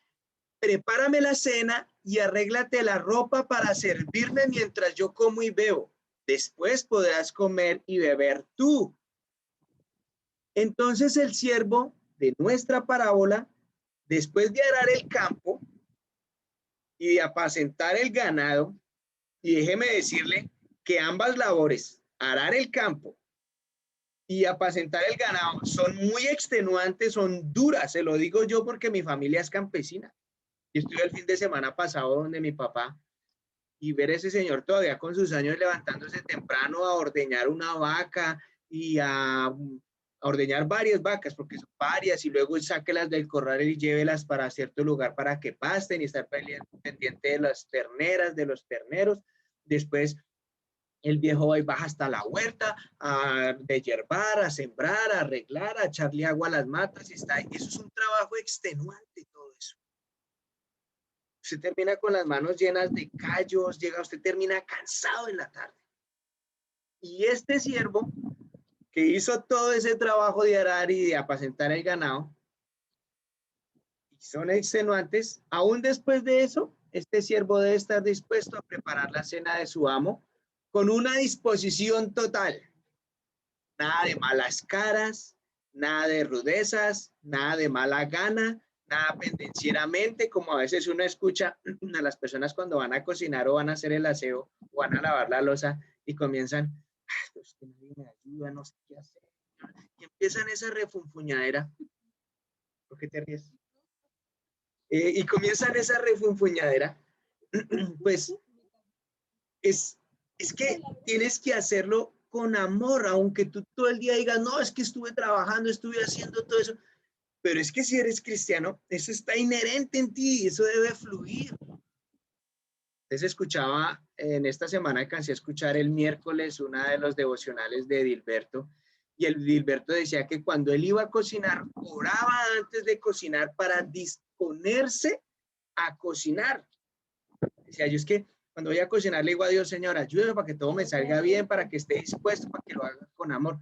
prepárame la cena y arréglate la ropa para servirme mientras yo como y bebo. Después podrás comer y beber tú. Entonces el siervo de nuestra parábola, después de arar el campo y de apacentar el ganado, Y déjeme decirle que ambas labores, arar el campo y apacentar el ganado, son muy extenuantes, son duras. Se lo digo yo porque mi familia es campesina. Y estuve el fin de semana pasado donde mi papá, y ver a ese señor todavía con sus años levantándose temprano a ordeñar una vaca y a ordeñar varias vacas, porque son varias, y luego sáquelas del corral y llévelas para cierto lugar para que pasten y estar pendiente de las terneras, de los terneros. Después el viejo va y baja hasta la huerta a deshiervar, a sembrar, a arreglar, a echarle agua a las matas. Y está ahí. Eso es un trabajo extenuante, todo eso. Usted termina con las manos llenas de callos, usted termina cansado en la tarde. Y este siervo que hizo todo ese trabajo de arar y de apacentar el ganado, y son extenuantes, aún después de eso, este siervo debe estar dispuesto a preparar la cena de su amo con una disposición total. Nada de malas caras, nada de rudezas, nada de mala gana, nada pendencieramente, como a veces uno escucha a las personas cuando van a cocinar o van a hacer el aseo o van a lavar la loza y comienzan, pues que nadie me ayuda, no sé qué hacer. Y empiezan esa refunfuñadera. ¿Por qué te ríes? Y comienzan esa refunfuñadera. Pues es que tienes que hacerlo con amor, aunque tú todo el día digas, no, es que estuve trabajando, estuve haciendo todo eso. Pero es que si eres cristiano, eso está inherente en ti, eso debe fluir. Entonces escuchaba, en esta semana alcancé a escuchar el miércoles una de los devocionales de Edilberto, y el Edilberto decía que cuando él iba a cocinar, oraba antes de cocinar para disponerse a cocinar. Decía, yo es que cuando voy a cocinar le digo a Dios, Señor, ayúdame para que todo me salga bien, para que esté dispuesto, para que lo haga con amor.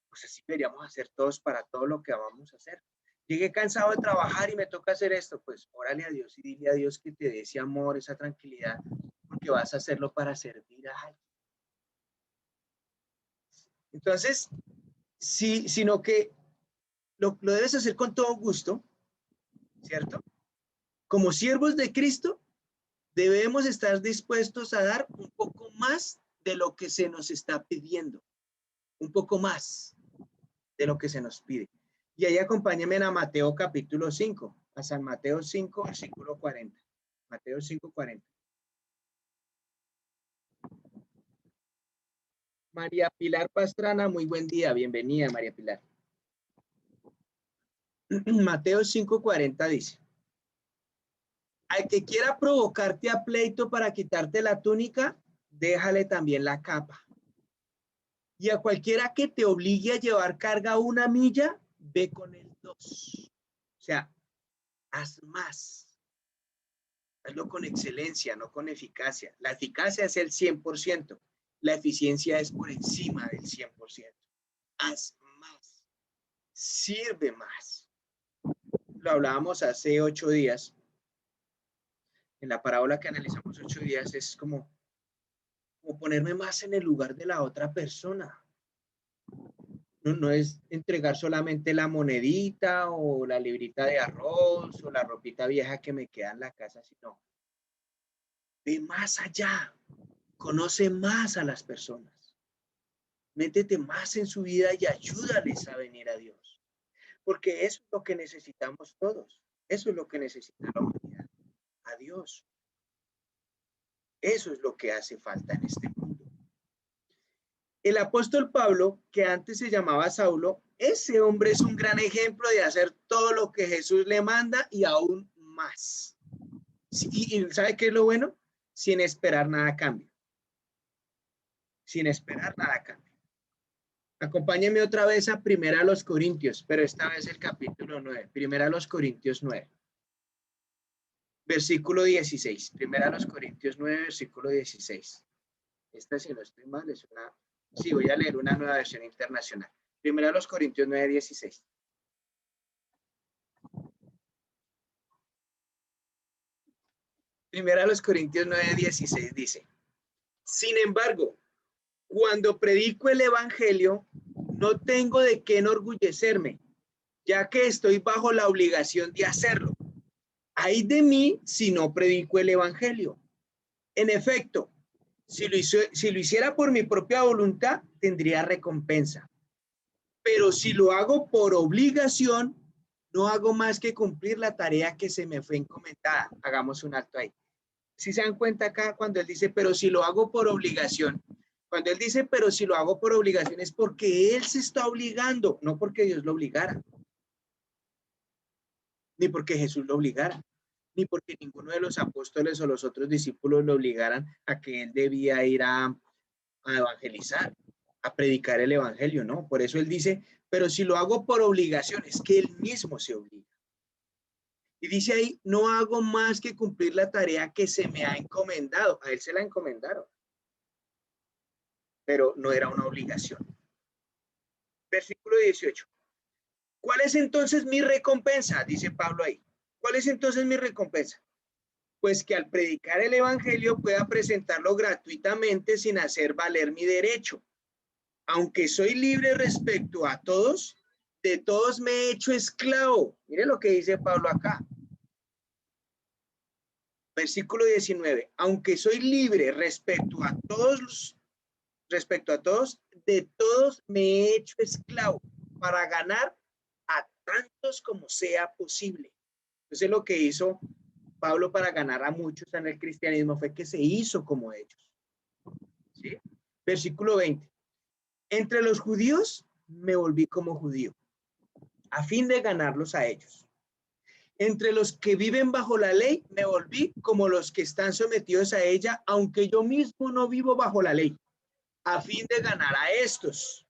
Pues así deberíamos hacer todos para todo lo que vamos a hacer. Llegué cansado de trabajar y me toca hacer esto, pues órale a Dios y dile a Dios que te dé ese amor, esa tranquilidad, porque vas a hacerlo para servir a alguien. Entonces, sí, sino que lo debes hacer con todo gusto, ¿cierto? Como siervos de Cristo, debemos estar dispuestos a dar un poco más de lo que se nos está pidiendo, un poco más de lo que se nos pide. Y ahí acompáñenme a Mateo capítulo 5, a San Mateo 5, versículo 40. Mateo 5, 40. María Pilar Pastrana, muy buen día, bienvenida María Pilar. Mateo 5, 40 dice, al que quiera provocarte a pleito para quitarte la túnica, déjale también la capa. Y a cualquiera que te obligue a llevar carga 1 milla, ve con él 2. O sea, haz más. Hazlo con excelencia, no con eficacia. La eficacia es el 100%. La eficiencia es por encima del 100%. Haz más. Sirve más. Lo hablábamos hace 8 días. En la parábola que analizamos 8 días es como ponerme más en el lugar de la otra persona. No es entregar solamente la monedita o la librita de arroz o la ropita vieja que me queda en la casa, sino ve más allá, conoce más a las personas, métete más en su vida y ayúdales a venir a Dios, porque eso es lo que necesitamos todos, eso es lo que necesita la humanidad, a Dios. Eso es lo que hace falta en este mundo. El apóstol Pablo, que antes se llamaba Saulo, ese hombre es un gran ejemplo de hacer todo lo que Jesús le manda y aún más. ¿Y sabe qué es lo bueno? Sin esperar nada a cambio. Sin esperar nada a cambio. Acompáñenme otra vez a Primera a los Corintios, pero esta vez el capítulo 9. Primera a los Corintios 9. Versículo 16. Primera a los Corintios 9, versículo 16. Esta, si no estoy mal, es una... Sí, voy a leer una nueva versión internacional. Primera a los Corintios 9, 16. Primera a los Corintios 9, 16 dice, sin embargo, cuando predico el evangelio, no tengo de qué enorgullecerme, ya que estoy bajo la obligación de hacerlo. Ay de mí si no predico el evangelio. En efecto, Si lo hiciera por mi propia voluntad, tendría recompensa. Pero si lo hago por obligación, no hago más que cumplir la tarea que se me fue encomendada. Hagamos un acto ahí. Si se dan cuenta acá cuando él dice, pero si lo hago por obligación, cuando él dice, pero si lo hago por obligación, es porque él se está obligando, no porque Dios lo obligara, ni porque Jesús lo obligara, ni porque ninguno de los apóstoles o los otros discípulos lo obligaran a que él debía ir a evangelizar, a predicar el evangelio, ¿no? Por eso él dice, pero si lo hago por obligación, es que él mismo se obliga. Y dice ahí, no hago más que cumplir la tarea que se me ha encomendado. A él se la encomendaron, pero no era una obligación. Versículo 18. ¿Cuál es entonces mi recompensa? Dice Pablo ahí. ¿Cuál es entonces mi recompensa? Pues que al predicar el evangelio pueda presentarlo gratuitamente sin hacer valer mi derecho. Aunque soy libre respecto a todos, de todos me he hecho esclavo. Mire lo que dice Pablo acá. Versículo 19. Aunque soy libre respecto a todos, de todos me he hecho esclavo para ganar a tantos como sea posible. Entonces lo que hizo Pablo para ganar a muchos en el cristianismo fue que se hizo como ellos. ¿Sí? Versículo 20. Entre los judíos me volví como judío, a fin de ganarlos a ellos. Entre los que viven bajo la ley me volví como los que están sometidos a ella, aunque yo mismo no vivo bajo la ley, a fin de ganar a estos.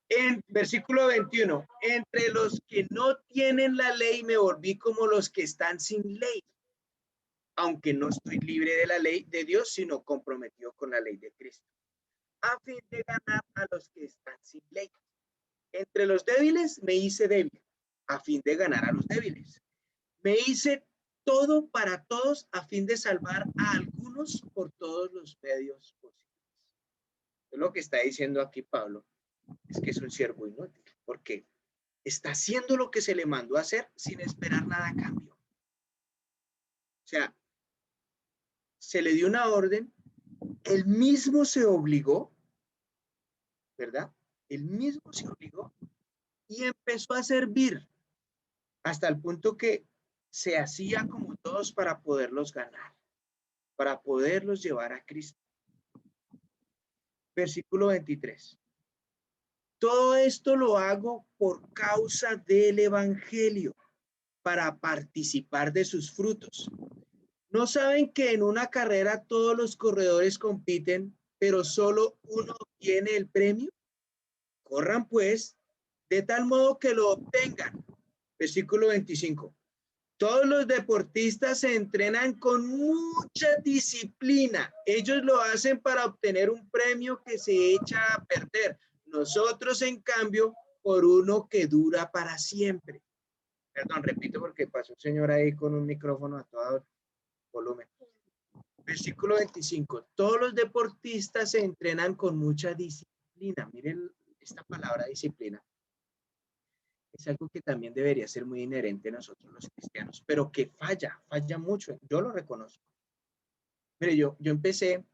En versículo 21, entre los que no tienen la ley me volví como los que están sin ley, aunque no estoy libre de la ley de Dios, sino comprometido con la ley de Cristo, a fin de ganar a los que están sin ley. Entre los débiles me hice débil, a fin de ganar a los débiles. Me hice todo para todos, a fin de salvar a algunos por todos los medios posibles. Lo que está diciendo aquí Pablo es que es un siervo inútil, porque está haciendo lo que se le mandó a hacer sin esperar nada a cambio. O sea, se le dio una orden, él mismo se obligó, ¿verdad? Él mismo se obligó y empezó a servir hasta el punto que se hacía como todos para poderlos ganar, para poderlos llevar a Cristo. Versículo 23. Todo esto lo hago por causa del evangelio, para participar de sus frutos. ¿No saben que en una carrera todos los corredores compiten, pero solo uno obtiene el premio? Corran pues, de tal modo que lo obtengan. Versículo 25. Todos los deportistas se entrenan con mucha disciplina. Ellos lo hacen para obtener un premio que se echa a perder. Nosotros, en cambio, por uno que dura para siempre. Perdón, repito porque pasó un señor ahí con un micrófono a todo volumen. Versículo 25. Todos los deportistas se entrenan con mucha disciplina. Miren esta palabra disciplina. Es algo que también debería ser muy inherente a nosotros los cristianos, pero que falla mucho. Yo lo reconozco. Mire, yo empecé,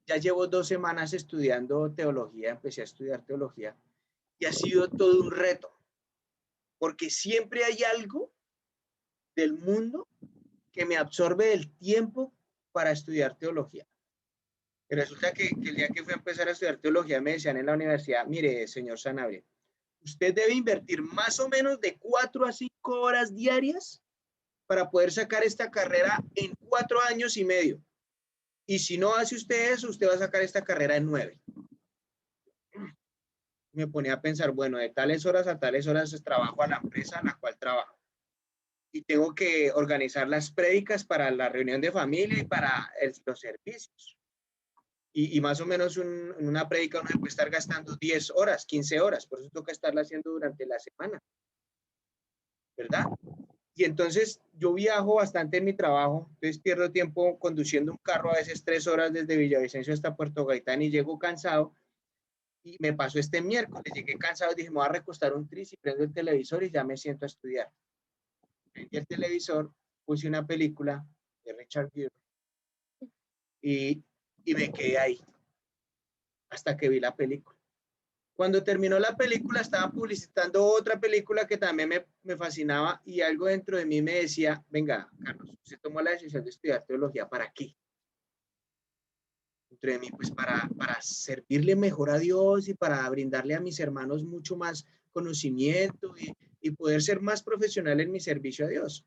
ya llevo 2 semanas estudiando teología, empecé a estudiar teología y ha sido todo un reto, porque siempre hay algo del mundo que me absorbe el tiempo para estudiar teología. Y resulta que el día que fui a empezar a estudiar teología me decían en la universidad, mire, señor Sanabria, usted debe invertir más o menos de 4 a 5 horas diarias para poder sacar esta carrera en 4 años y medio. Y si no hace usted eso, usted va a sacar esta carrera en 9. Me ponía a pensar, bueno, de tales horas a tales horas trabajo a la empresa en la cual trabajo. Y tengo que organizar las prédicas para la reunión de familia y para los servicios. Y más o menos en una prédica uno puede estar gastando 10 horas, 15 horas, por eso toca estarla haciendo durante la semana, ¿verdad? Y entonces yo viajo bastante en mi trabajo, entonces pierdo tiempo conduciendo un carro, a veces 3 horas desde Villavicencio hasta Puerto Gaitán y llego cansado. Y me pasó este miércoles, llegué cansado, dije, me voy a recostar un tris y prendo el televisor y ya me siento a estudiar. Prendí el televisor, puse una película de Richard Gere y y me quedé ahí hasta que vi la película. Cuando terminó la película, estaban publicitando otra película que también me fascinaba y algo dentro de mí me decía, venga, Carlos, usted tomó la decisión de estudiar teología, ¿para qué? Dentro de mí, pues para servirle mejor a Dios y para brindarle a mis hermanos mucho más conocimiento y poder ser más profesional en mi servicio a Dios.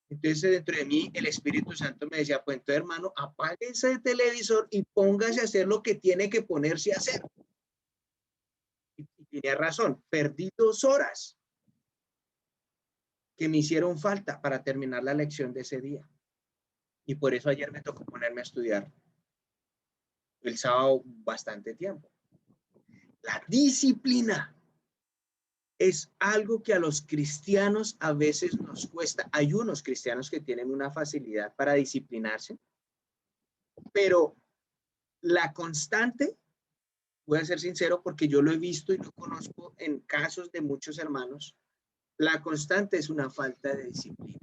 Entonces, dentro de mí, el Espíritu Santo me decía, pues entonces, hermano, apague ese televisor y póngase a hacer lo que tiene que ponerse a hacer. Y tenía razón, perdí 2 horas que me hicieron falta para terminar la lección de ese día. Y por eso ayer me tocó ponerme a estudiar el sábado bastante tiempo. La disciplina es algo que a los cristianos a veces nos cuesta. Hay unos cristianos que tienen una facilidad para disciplinarse, pero la constante, voy a ser sincero porque yo lo he visto y lo conozco en casos de muchos hermanos, la constante es una falta de disciplina.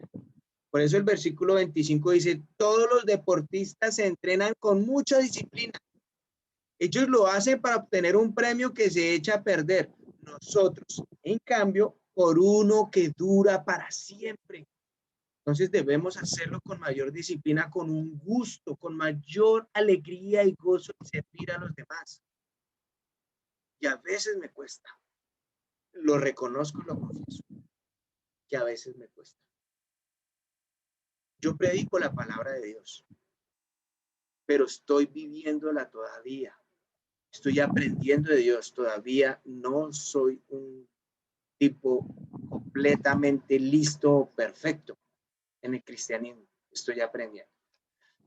Por eso el versículo 25 dice, todos los deportistas se entrenan con mucha disciplina. Ellos lo hacen para obtener un premio que se echa a perder. Nosotros, en cambio, por uno que dura para siempre. Entonces debemos hacerlo con mayor disciplina, con un gusto, con mayor alegría y gozo de servir a los demás. Y a veces me cuesta. Lo reconozco y lo confieso. Que a veces me cuesta. Yo predico la palabra de Dios, pero estoy viviéndola todavía. Estoy aprendiendo de Dios todavía. No soy un tipo completamente listo o perfecto en el cristianismo. Estoy aprendiendo.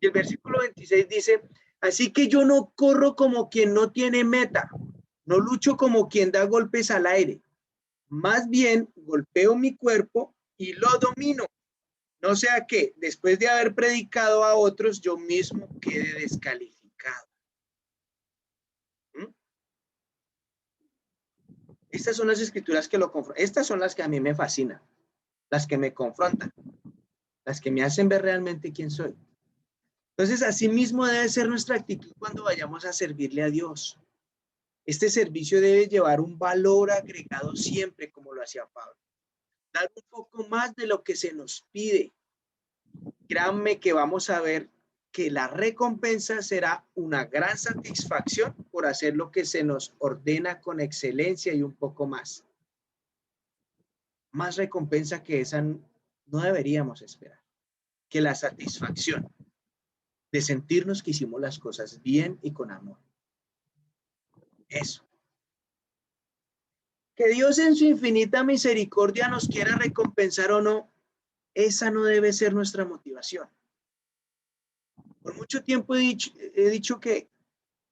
Y el versículo 26 dice, así que yo no corro como quien no tiene meta, no lucho como quien da golpes al aire. Más bien golpeo mi cuerpo y lo domino. No sea que después de haber predicado a otros, yo mismo quede descalificado. Estas son las escrituras que lo confrontan. Estas son las que a mí me fascinan, las que me confrontan, las que me hacen ver realmente quién soy. Entonces, así mismo debe ser nuestra actitud cuando vayamos a servirle a Dios. Este servicio debe llevar un valor agregado siempre, como lo hacía Pablo. Dar un poco más de lo que se nos pide. Créanme que vamos a ver que la recompensa será una gran satisfacción por hacer lo que se nos ordena con excelencia y un poco más. Más recompensa que esa no deberíamos esperar. Que la satisfacción de sentirnos que hicimos las cosas bien y con amor. Eso. Que Dios en su infinita misericordia nos quiera recompensar o no, esa no debe ser nuestra motivación. Por mucho tiempo he dicho que,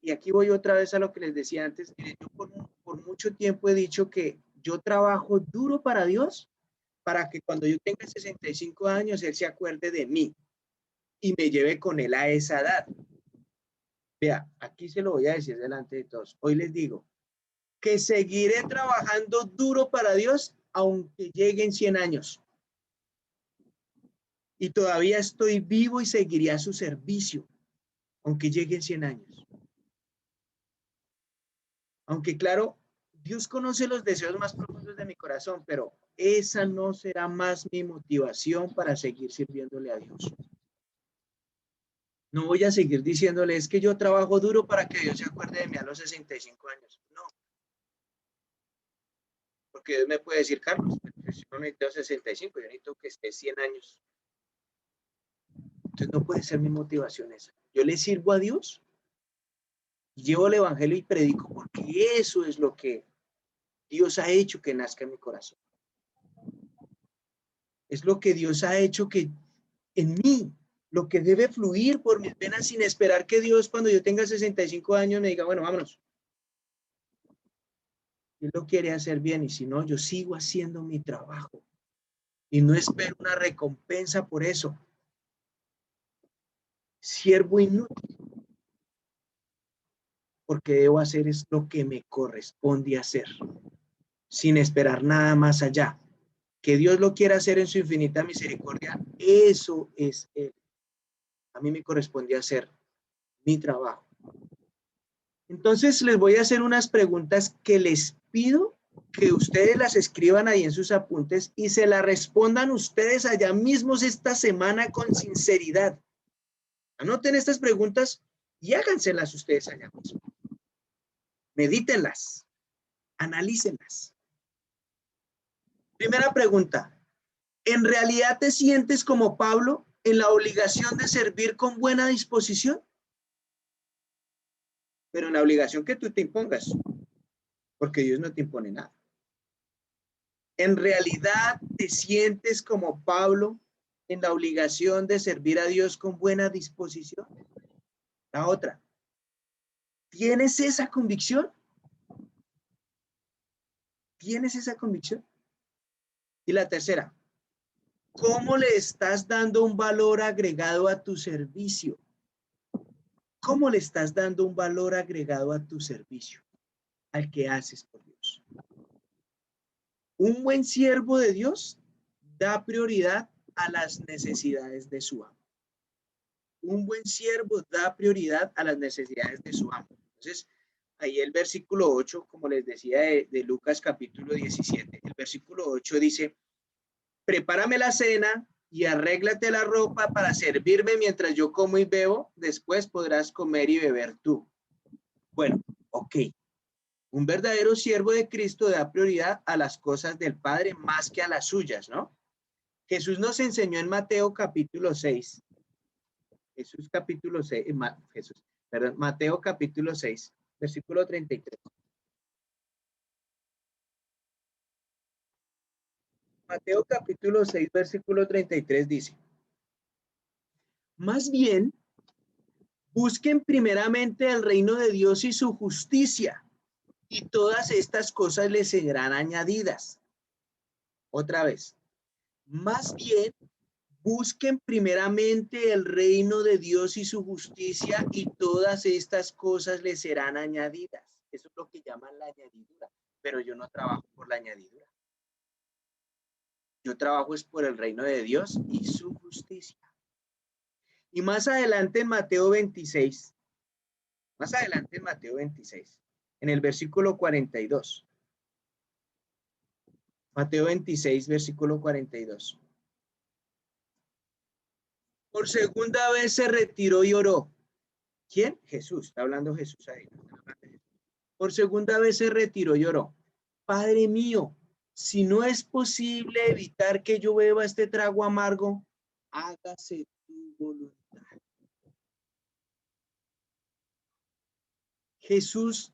y aquí voy otra vez a lo que les decía antes, yo por mucho tiempo he dicho que yo trabajo duro para Dios, para que cuando yo tenga 65 años, Él se acuerde de mí y me lleve con Él a esa edad. Vea, aquí se lo voy a decir delante de todos. Hoy les digo que seguiré trabajando duro para Dios, aunque lleguen 100 años. Y todavía estoy vivo y seguiré a su servicio, aunque lleguen 100 años. Aunque claro, Dios conoce los deseos más profundos de mi corazón, pero esa no será más mi motivación para seguir sirviéndole a Dios. No voy a seguir diciéndole, es que yo trabajo duro para que Dios se acuerde de mí a los 65 años. No. Porque Dios me puede decir, Carlos, yo no necesito 65, yo necesito que esté 100 años. Entonces no puede ser mi motivación esa. Yo le sirvo a Dios y llevo el evangelio y predico porque eso es lo que Dios ha hecho que nazca en mi corazón. Es lo que Dios ha hecho que en mí, lo que debe fluir por mis venas sin esperar que Dios cuando yo tenga 65 años me diga, bueno, vámonos. Él lo quiere hacer bien y si no, yo sigo haciendo mi trabajo y no espero una recompensa por eso. Siervo inútil, porque debo hacer es lo que me corresponde hacer, sin esperar nada más allá. Que Dios lo quiera hacer en su infinita misericordia, eso es Él. A mí me corresponde hacer mi trabajo. Entonces les voy a hacer unas preguntas que les pido que ustedes las escriban ahí en sus apuntes y se las respondan ustedes allá mismos esta semana con sinceridad. Anoten estas preguntas y háganselas ustedes allá mismo. Medítenlas, analícenlas. Primera pregunta. ¿En realidad te sientes como Pablo en la obligación de servir con buena disposición? Pero en la obligación que tú te impongas, porque Dios no te impone nada. ¿En realidad te sientes como Pablo en la obligación de servir a Dios con buena disposición? La otra, ¿tienes esa convicción? ¿Tienes esa convicción? Y la tercera, ¿cómo le estás dando un valor agregado a tu servicio? ¿Cómo le estás dando un valor agregado a tu servicio, al que haces por Dios? Un buen siervo de Dios da prioridad a las necesidades de su amo. Un buen siervo da prioridad a las necesidades de su amo. Entonces, ahí el versículo 8, como les decía de Lucas capítulo 17, el versículo 8 dice, prepárame la cena y arréglate la ropa para servirme mientras yo como y bebo, después podrás comer y beber tú. Bueno, ok. Un verdadero siervo de Cristo da prioridad a las cosas del Padre más que a las suyas, ¿no? Jesús nos enseñó en Mateo capítulo 6. Mateo capítulo 6, versículo 33. Mateo capítulo 6, versículo 33 dice, más bien, busquen primeramente el reino de Dios y su justicia, y todas estas cosas les serán añadidas. Otra vez, más bien, busquen primeramente el reino de Dios y su justicia, y todas estas cosas les serán añadidas. Eso es lo que llaman la añadidura, pero yo no trabajo por la añadidura. Yo trabajo es por el reino de Dios y su justicia. Y más adelante en Mateo 26, en el versículo 42. Mateo 26, versículo 42. Por segunda vez se retiró y oró. ¿Quién? Jesús. Está hablando Jesús ahí. Por segunda vez se retiró y oró. Padre mío, si no es posible evitar que yo beba este trago amargo, hágase tu voluntad. Jesús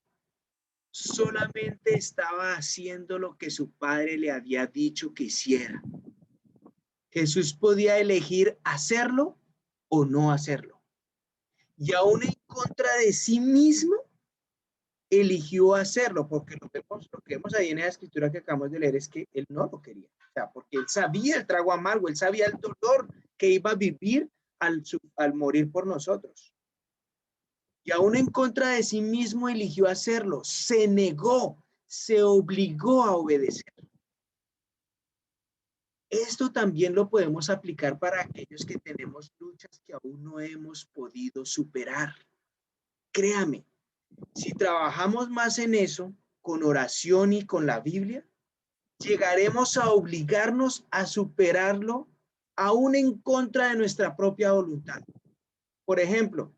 solamente estaba haciendo lo que su padre le había dicho que hiciera. Jesús podía elegir hacerlo o no hacerlo. Y aún en contra de sí mismo, eligió hacerlo, porque lo que vemos ahí en la escritura que acabamos de leer es que él no lo quería. O sea, porque él sabía el trago amargo, él sabía el dolor que iba a vivir al morir por nosotros. Y aún en contra de sí mismo eligió hacerlo, se negó, se obligó a obedecer. Esto también lo podemos aplicar para aquellos que tenemos luchas que aún no hemos podido superar. Créame, si trabajamos más en eso, con oración y con la Biblia, llegaremos a obligarnos a superarlo aún en contra de nuestra propia voluntad. Por ejemplo,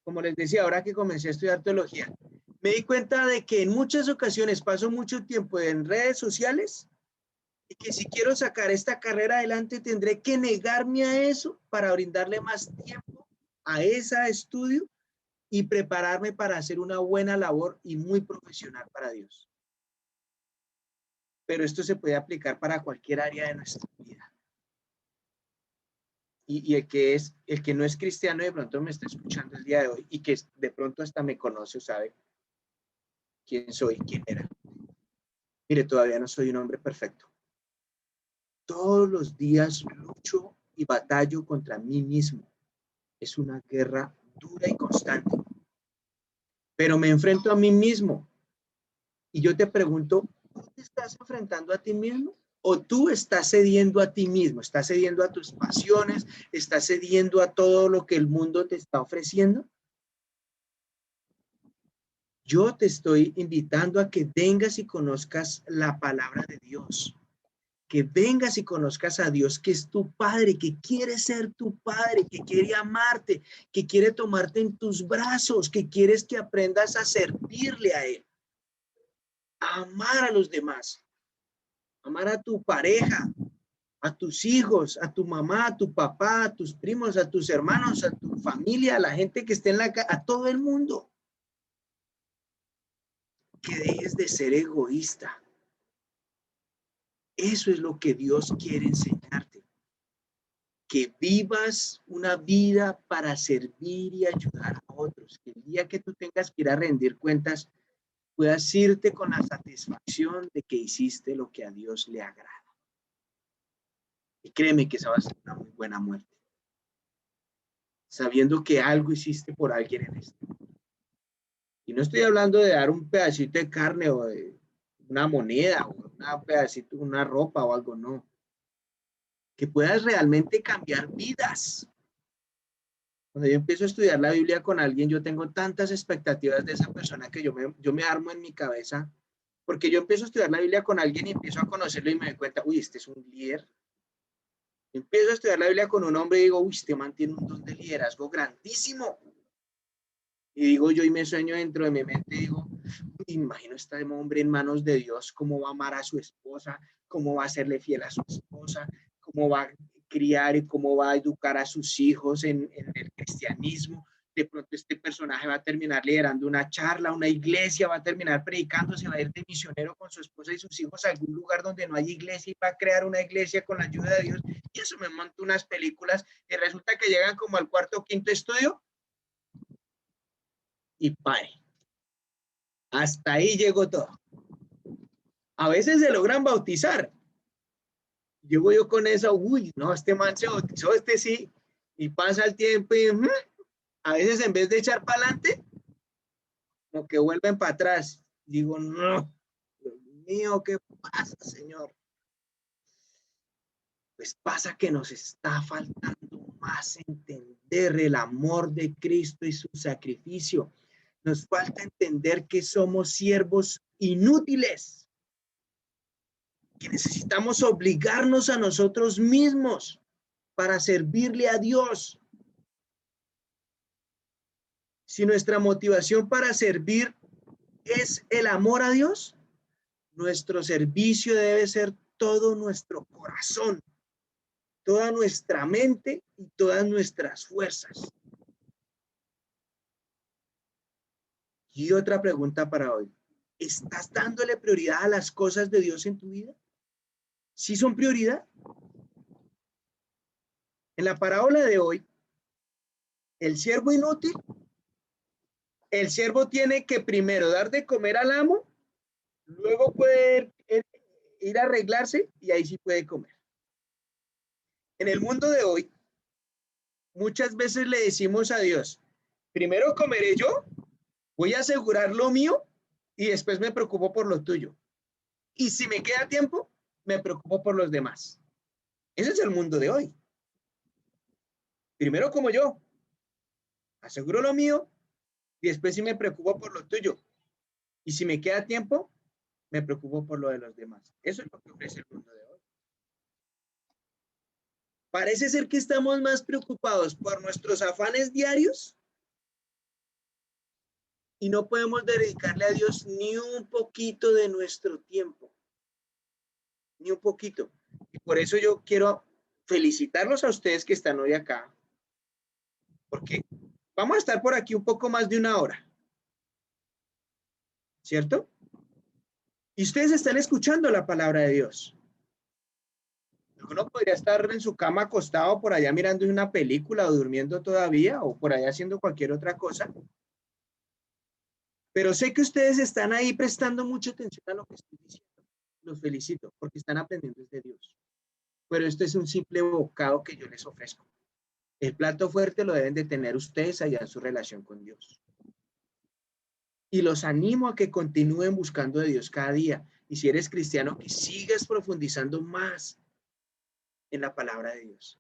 como les decía, ahora que comencé a estudiar teología, me di cuenta de que en muchas ocasiones paso mucho tiempo en redes sociales y que si quiero sacar esta carrera adelante tendré que negarme a eso para brindarle más tiempo a ese estudio y prepararme para hacer una buena labor y muy profesional para Dios. Pero esto se puede aplicar para cualquier área de nuestra vida. Y el que no es cristiano de pronto me está escuchando el día de hoy y que de pronto hasta me conoce o sabe quién soy, quién era. Mire, todavía no soy un hombre perfecto. Todos los días lucho y batallo contra mí mismo. Es una guerra dura y constante. Pero me enfrento a mí mismo. Y yo te pregunto, ¿tú te estás enfrentando a ti mismo? ¿O tú estás cediendo a ti mismo? ¿Estás cediendo a tus pasiones? ¿Estás cediendo a todo lo que el mundo te está ofreciendo? Yo te estoy invitando a que vengas y conozcas la palabra de Dios. Que vengas y conozcas a Dios, que es tu Padre, que quiere ser tu Padre, que quiere amarte, que quiere tomarte en tus brazos, que quieres que aprendas a servirle a Él, a amar a los demás, amar a tu pareja, a tus hijos, a tu mamá, a tu papá, a tus primos, a tus hermanos, a tu familia, a la gente que esté en la casa, a todo el mundo. Que dejes de ser egoísta. Eso es lo que Dios quiere enseñarte. Que vivas una vida para servir y ayudar a otros. Que el día que tú tengas que ir a rendir cuentas, puedas irte con la satisfacción de que hiciste lo que a Dios le agrada. Y créeme que esa va a ser una muy buena muerte. Sabiendo que algo hiciste por alguien en esto. Y no estoy hablando de dar un pedacito de carne o de una moneda o un pedacito, una ropa o algo, no. Que puedas realmente cambiar vidas. Cuando yo empiezo a estudiar la Biblia con alguien, yo tengo tantas expectativas de esa persona que yo me armo en mi cabeza, porque yo empiezo a estudiar la Biblia con alguien y empiezo a conocerlo y me doy cuenta, uy, este es un líder. Empiezo a estudiar la Biblia con un hombre y digo, uy, este man tiene un don de liderazgo grandísimo. Y digo yo y me sueño dentro de mi mente, digo, imagino este hombre en manos de Dios, cómo va a amar a su esposa, cómo va a serle fiel a su esposa, cómo va a criar y cómo va a educar a sus hijos en el cristianismo. De pronto este personaje va a terminar liderando una charla, una iglesia, va a terminar predicando, se va a ir de misionero con su esposa y sus hijos a algún lugar donde no hay iglesia y va a crear una iglesia con la ayuda de Dios. Y eso me monta unas películas y resulta que llegan como al cuarto o quinto estudio y pare. Hasta ahí llegó todo. A veces se logran bautizar. Llego yo con eso, uy, no, este man se bautizó, este sí, y pasa el tiempo y a veces en vez de echar para adelante, como que vuelven para atrás. Digo, no, Dios mío, ¿qué pasa, Señor? Pues pasa que nos está faltando más entender el amor de Cristo y su sacrificio. Nos falta entender que somos siervos inútiles, que necesitamos obligarnos a nosotros mismos para servirle a Dios. Si nuestra motivación para servir es el amor a Dios, nuestro servicio debe ser todo nuestro corazón, toda nuestra mente y todas nuestras fuerzas. Y otra pregunta para hoy. ¿Estás dándole prioridad a las cosas de Dios en tu vida? ¿Sí son prioridad? En la parábola de hoy, el siervo inútil, el siervo tiene que primero dar de comer al amo, luego puede ir a arreglarse y ahí sí puede comer. En el mundo de hoy, muchas veces le decimos a Dios, primero comeré yo, voy a asegurar lo mío y después me preocupo por lo tuyo. Y si me queda tiempo, me preocupo por los demás. Ese es el mundo de hoy. Primero como yo, aseguro lo mío y después sí me preocupo por lo tuyo. Y si me queda tiempo, me preocupo por lo de los demás. Eso es lo que ofrece el mundo de hoy. Parece ser que estamos más preocupados por nuestros afanes diarios y no podemos dedicarle a Dios ni un poquito de nuestro tiempo. Ni un poquito. Y por eso yo quiero felicitarlos a ustedes que están hoy acá, porque vamos a estar por aquí un poco más de una hora, ¿cierto? Y ustedes están escuchando la palabra de Dios. Uno podría estar en su cama acostado por allá mirando una película o durmiendo todavía o por allá haciendo cualquier otra cosa. Pero sé que ustedes están ahí prestando mucha atención a lo que estoy diciendo. Los felicito porque están aprendiendo desde Dios. Pero esto es un simple bocado que yo les ofrezco. El plato fuerte lo deben de tener ustedes allá en su relación con Dios. Y los animo a que continúen buscando de Dios cada día, Y si eres cristiano, que sigas profundizando más en la palabra de Dios.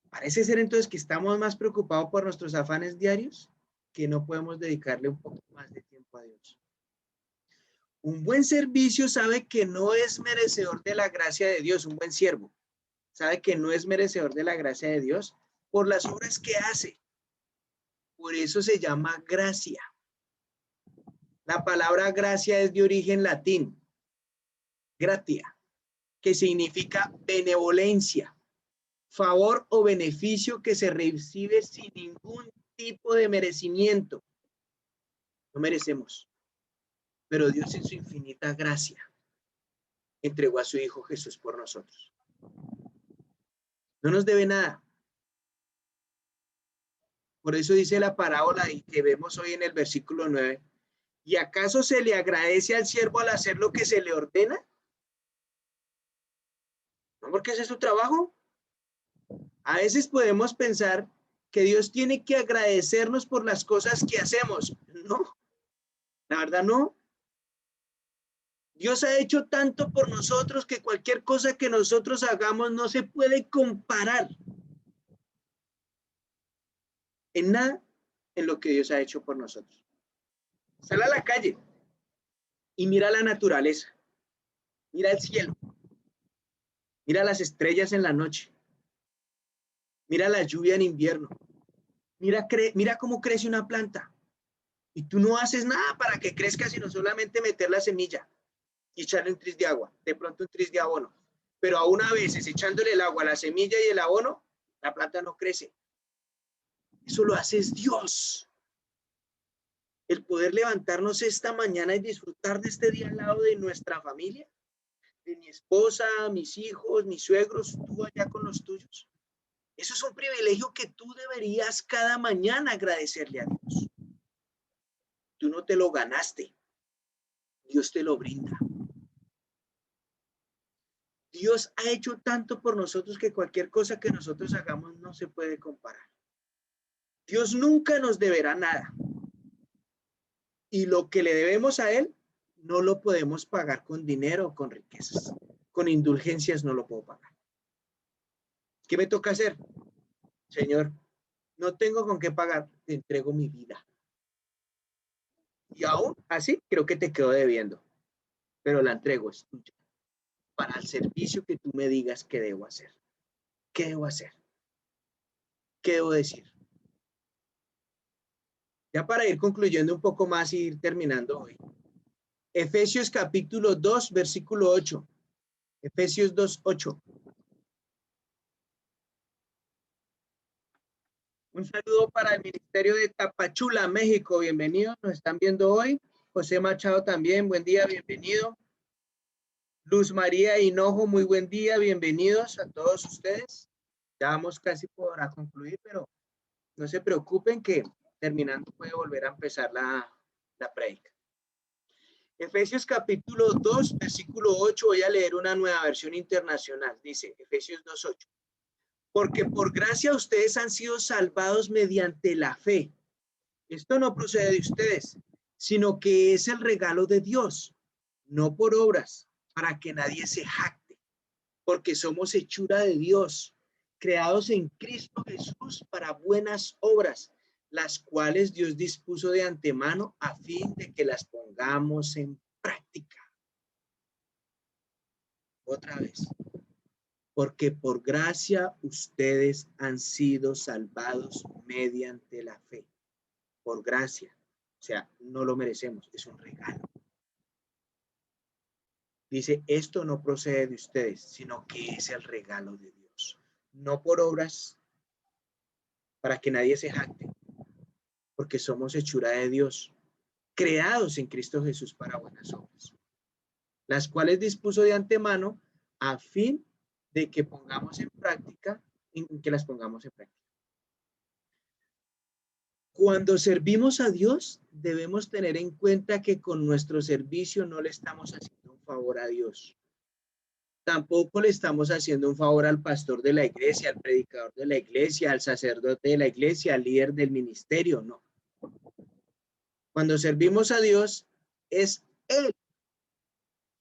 Parece ser entonces que estamos más preocupados por nuestros afanes diarios que no podemos dedicarle un poco más de tiempo a Dios. Un buen servicio sabe que no es merecedor de la gracia de Dios. Un buen siervo sabe que no es merecedor de la gracia de Dios por las obras que hace. Por eso se llama gracia. La palabra gracia es de origen latín, gratia, que significa benevolencia, favor o beneficio que se recibe sin ningún tipo de merecimiento. No merecemos, pero Dios en su infinita gracia entregó a su Hijo Jesús por nosotros. No nos debe nada. Por eso dice la parábola y que vemos hoy en el versículo 9. ¿Y acaso se le agradece al siervo al hacer lo que se le ordena? ¿No porque ese es su trabajo? A veces podemos pensar que Dios tiene que agradecernos por las cosas que hacemos. No, la verdad no. Dios ha hecho tanto por nosotros que cualquier cosa que nosotros hagamos no se puede comparar en nada en lo que Dios ha hecho por nosotros. Sal a la calle y mira la naturaleza, mira el cielo, mira las estrellas en la noche, mira la lluvia en invierno, mira cómo crece una planta y tú no haces nada para que crezca sino solamente meter la semilla y echarle un tris de agua, de pronto un tris de abono, pero aún a veces echándole el agua, la semilla y el abono, la planta no crece. Eso lo hace Dios. El poder levantarnos esta mañana y disfrutar de este día al lado de nuestra familia, de mi esposa, mis hijos, mis suegros, tú allá con los tuyos. Eso es un privilegio que tú deberías cada mañana agradecerle a Dios. Tú no te lo ganaste. Dios te lo brinda. Dios ha hecho tanto por nosotros que cualquier cosa que nosotros hagamos no se puede comparar. Dios nunca nos deberá nada. Y lo que le debemos a Él no lo podemos pagar con dinero o con riquezas. Con indulgencias no lo puedo pagar. ¿Qué me toca hacer? Señor, no tengo con qué pagar, te entrego mi vida. Y aún así creo que te quedo debiendo, pero la entrego, es tuya, para el servicio que tú me digas que debo hacer. ¿Qué debo hacer? ¿Qué debo decir? Ya para ir concluyendo un poco más y ir terminando hoy. Efesios capítulo 2, versículo 8. Efesios 2, 8. Un saludo para el Ministerio de Tapachula, México. Bienvenidos, nos están viendo hoy. José Machado también, buen día, bienvenido. Luz María Hinojo, muy buen día, bienvenidos a todos ustedes. Ya vamos casi por a concluir, pero no se preocupen que terminando puede volver a empezar la prédica. Efesios capítulo 2, versículo 8, voy a leer una nueva versión internacional. Dice, Efesios 2, 8. Porque por gracia ustedes han sido salvados mediante la fe. Esto no procede de ustedes, sino que es el regalo de Dios, no por obras, para que nadie se jacte, porque somos hechura de Dios, creados en Cristo Jesús para buenas obras, las cuales Dios dispuso de antemano a fin de que las pongamos en práctica. Otra vez. Porque por gracia ustedes han sido salvados mediante la fe. Por gracia. O sea, no lo merecemos, es un regalo. Dice, esto no procede de ustedes, sino que es el regalo de Dios. No por obras, para que nadie se jacte, porque somos hechura de Dios, creados en Cristo Jesús para buenas obras, las cuales dispuso de antemano a fin de que pongamos en práctica, que las pongamos en práctica. Cuando servimos a Dios, debemos tener en cuenta que con nuestro servicio no le estamos haciendo un favor a Dios. Tampoco le estamos haciendo un favor al pastor de la iglesia, al predicador de la iglesia, al sacerdote de la iglesia, al líder del ministerio, no. Cuando servimos a Dios, es Él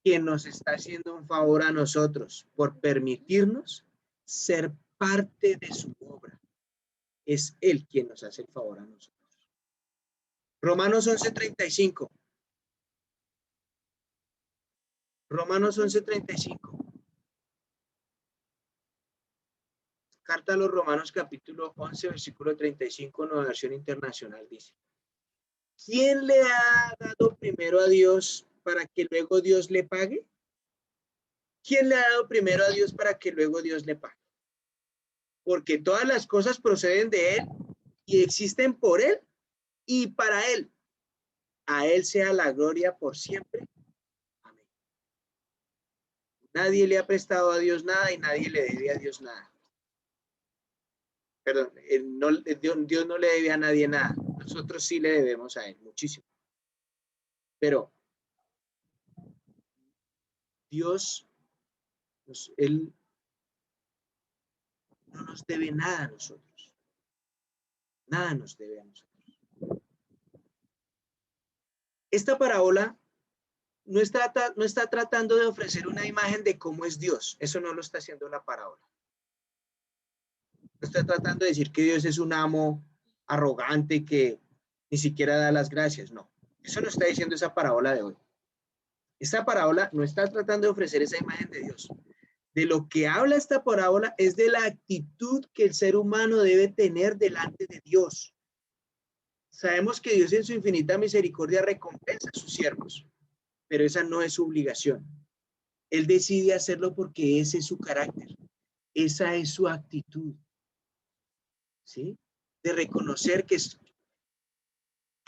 quien nos está haciendo un favor a nosotros por permitirnos ser parte de su obra. Es Él quien nos hace el favor a nosotros. Romanos 11:35. Romanos 11:35. Carta a los Romanos capítulo 11, versículo 35, nueva versión internacional, dice: ¿quién le ha dado primero a Dios para que luego Dios le pague? ¿Quién le ha dado primero a Dios para que luego Dios le pague? Porque todas las cosas proceden de Él y existen por Él y para Él. A Él sea la gloria por siempre. Amén. Nadie le ha prestado a Dios nada y nadie le debe a Dios nada. Perdón, Dios no le debe a nadie nada. Nosotros sí le debemos a Él muchísimo. Pero Dios, Él no nos debe nada a nosotros. Nada nos debe a nosotros. Esta parábola no está tratando de ofrecer una imagen de cómo es Dios. Eso no lo está haciendo la parábola. No está tratando de decir que Dios es un amo arrogante que ni siquiera da las gracias. No, eso no está diciendo esa parábola de hoy. Esta parábola no está tratando de ofrecer esa imagen de Dios. De lo que habla esta parábola es de la actitud que el ser humano debe tener delante de Dios. Sabemos que Dios en su infinita misericordia recompensa a sus siervos, pero esa no es su obligación. Él decide hacerlo porque ese es su carácter, esa es su actitud, ¿sí? De reconocer que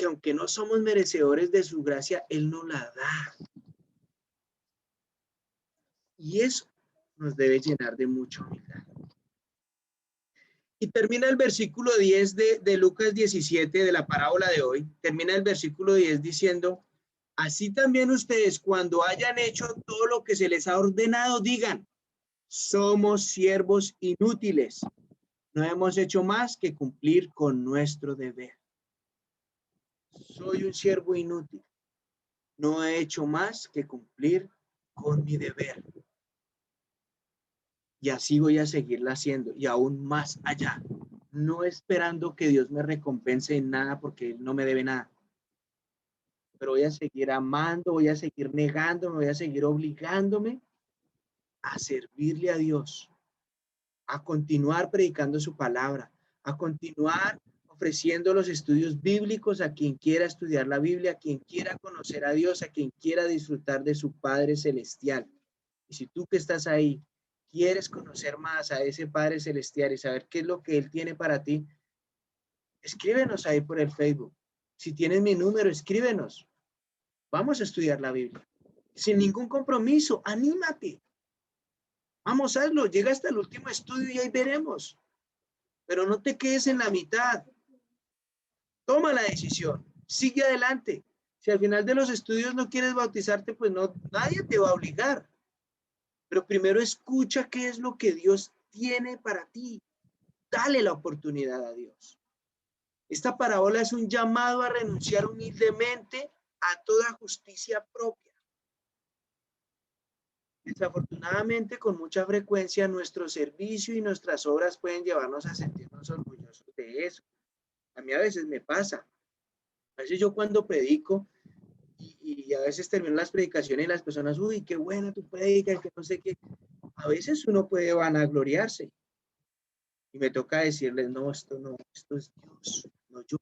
aunque no somos merecedores de su gracia, Él nos la da. Y eso nos debe llenar de mucha humildad. Y termina el versículo 10 de Lucas 17, de la parábola de hoy, termina el versículo 10 diciendo: así también ustedes, cuando hayan hecho todo lo que se les ha ordenado, digan: somos siervos inútiles, no hemos hecho más que cumplir con nuestro deber. Soy un siervo inútil, no he hecho más que cumplir con mi deber. Y así voy a seguirla haciendo, y aún más allá, no esperando que Dios me recompense en nada, porque Él no me debe nada. Pero voy a seguir amando, voy a seguir negándome, voy a seguir obligándome a servirle a Dios, a continuar predicando su palabra, a continuar ofreciendo los estudios bíblicos a quien quiera estudiar la Biblia, a quien quiera conocer a Dios, a quien quiera disfrutar de su Padre Celestial. Y si tú que estás ahí quieres conocer más a ese Padre Celestial y saber qué es lo que Él tiene para ti, escríbenos ahí por el Facebook. Si tienes mi número, escríbenos. Vamos a estudiar la Biblia. Sin ningún compromiso, anímate. Vamos, hazlo, llega hasta el último estudio y ahí veremos. Pero no te quedes en la mitad. Toma la decisión, sigue adelante. Si al final de los estudios no quieres bautizarte, pues no, nadie te va a obligar. Pero primero escucha qué es lo que Dios tiene para ti. Dale la oportunidad a Dios. Esta parábola es un llamado a renunciar humildemente a toda justicia propia. Desafortunadamente, con mucha frecuencia, nuestro servicio y nuestras obras pueden llevarnos a sentirnos orgullosos de eso. A mí a veces me pasa. A veces yo cuando predico y a veces termino las predicaciones y las personas, uy, qué buena tu predica, que no sé qué. A veces uno puede vanagloriarse. Y me toca decirles, no, esto es Dios, no yo.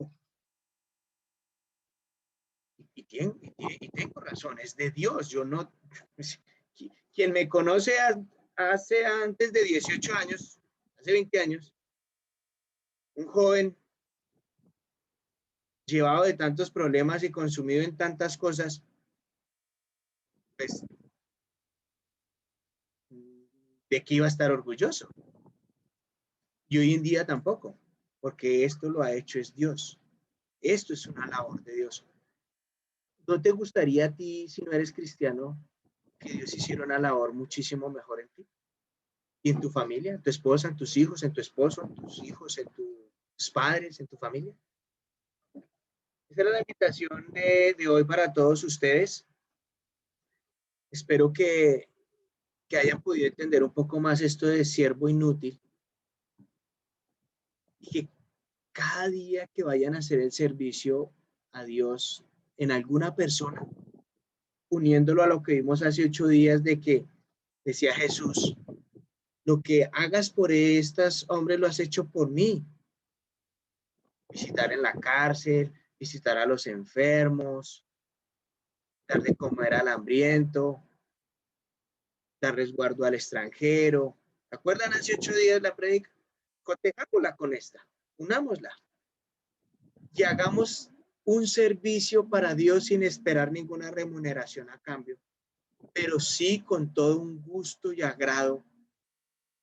Y tengo razón, es de Dios. Yo no, quien me conoce hace antes de 18 años, hace 20 años, un joven llevado de tantos problemas y consumido en tantas cosas, pues, ¿de qué iba a estar orgulloso? Y hoy en día tampoco, porque esto lo ha hecho es Dios. Esto es una labor de Dios. ¿No te gustaría a ti, si no eres cristiano, que Dios hiciera una labor muchísimo mejor en ti? Y en tu familia, en tu esposa, en tus hijos, en tu esposo, en tus hijos, en tus padres, en tu familia. Esa era la invitación de hoy para todos ustedes. Espero que hayan podido entender un poco más esto de siervo inútil y que cada día que vayan a hacer el servicio a Dios en alguna persona, uniéndolo a lo que vimos hace 8 días de que decía Jesús, lo que hagas por estos hombres lo has hecho por mí. Visitar en la cárcel, visitar a los enfermos, dar de comer al hambriento, dar resguardo al extranjero. ¿Se acuerdan hace 8 días la predica? Cotejámosla con esta, unámosla y hagamos un servicio para Dios sin esperar ninguna remuneración a cambio, pero sí con todo un gusto y agrado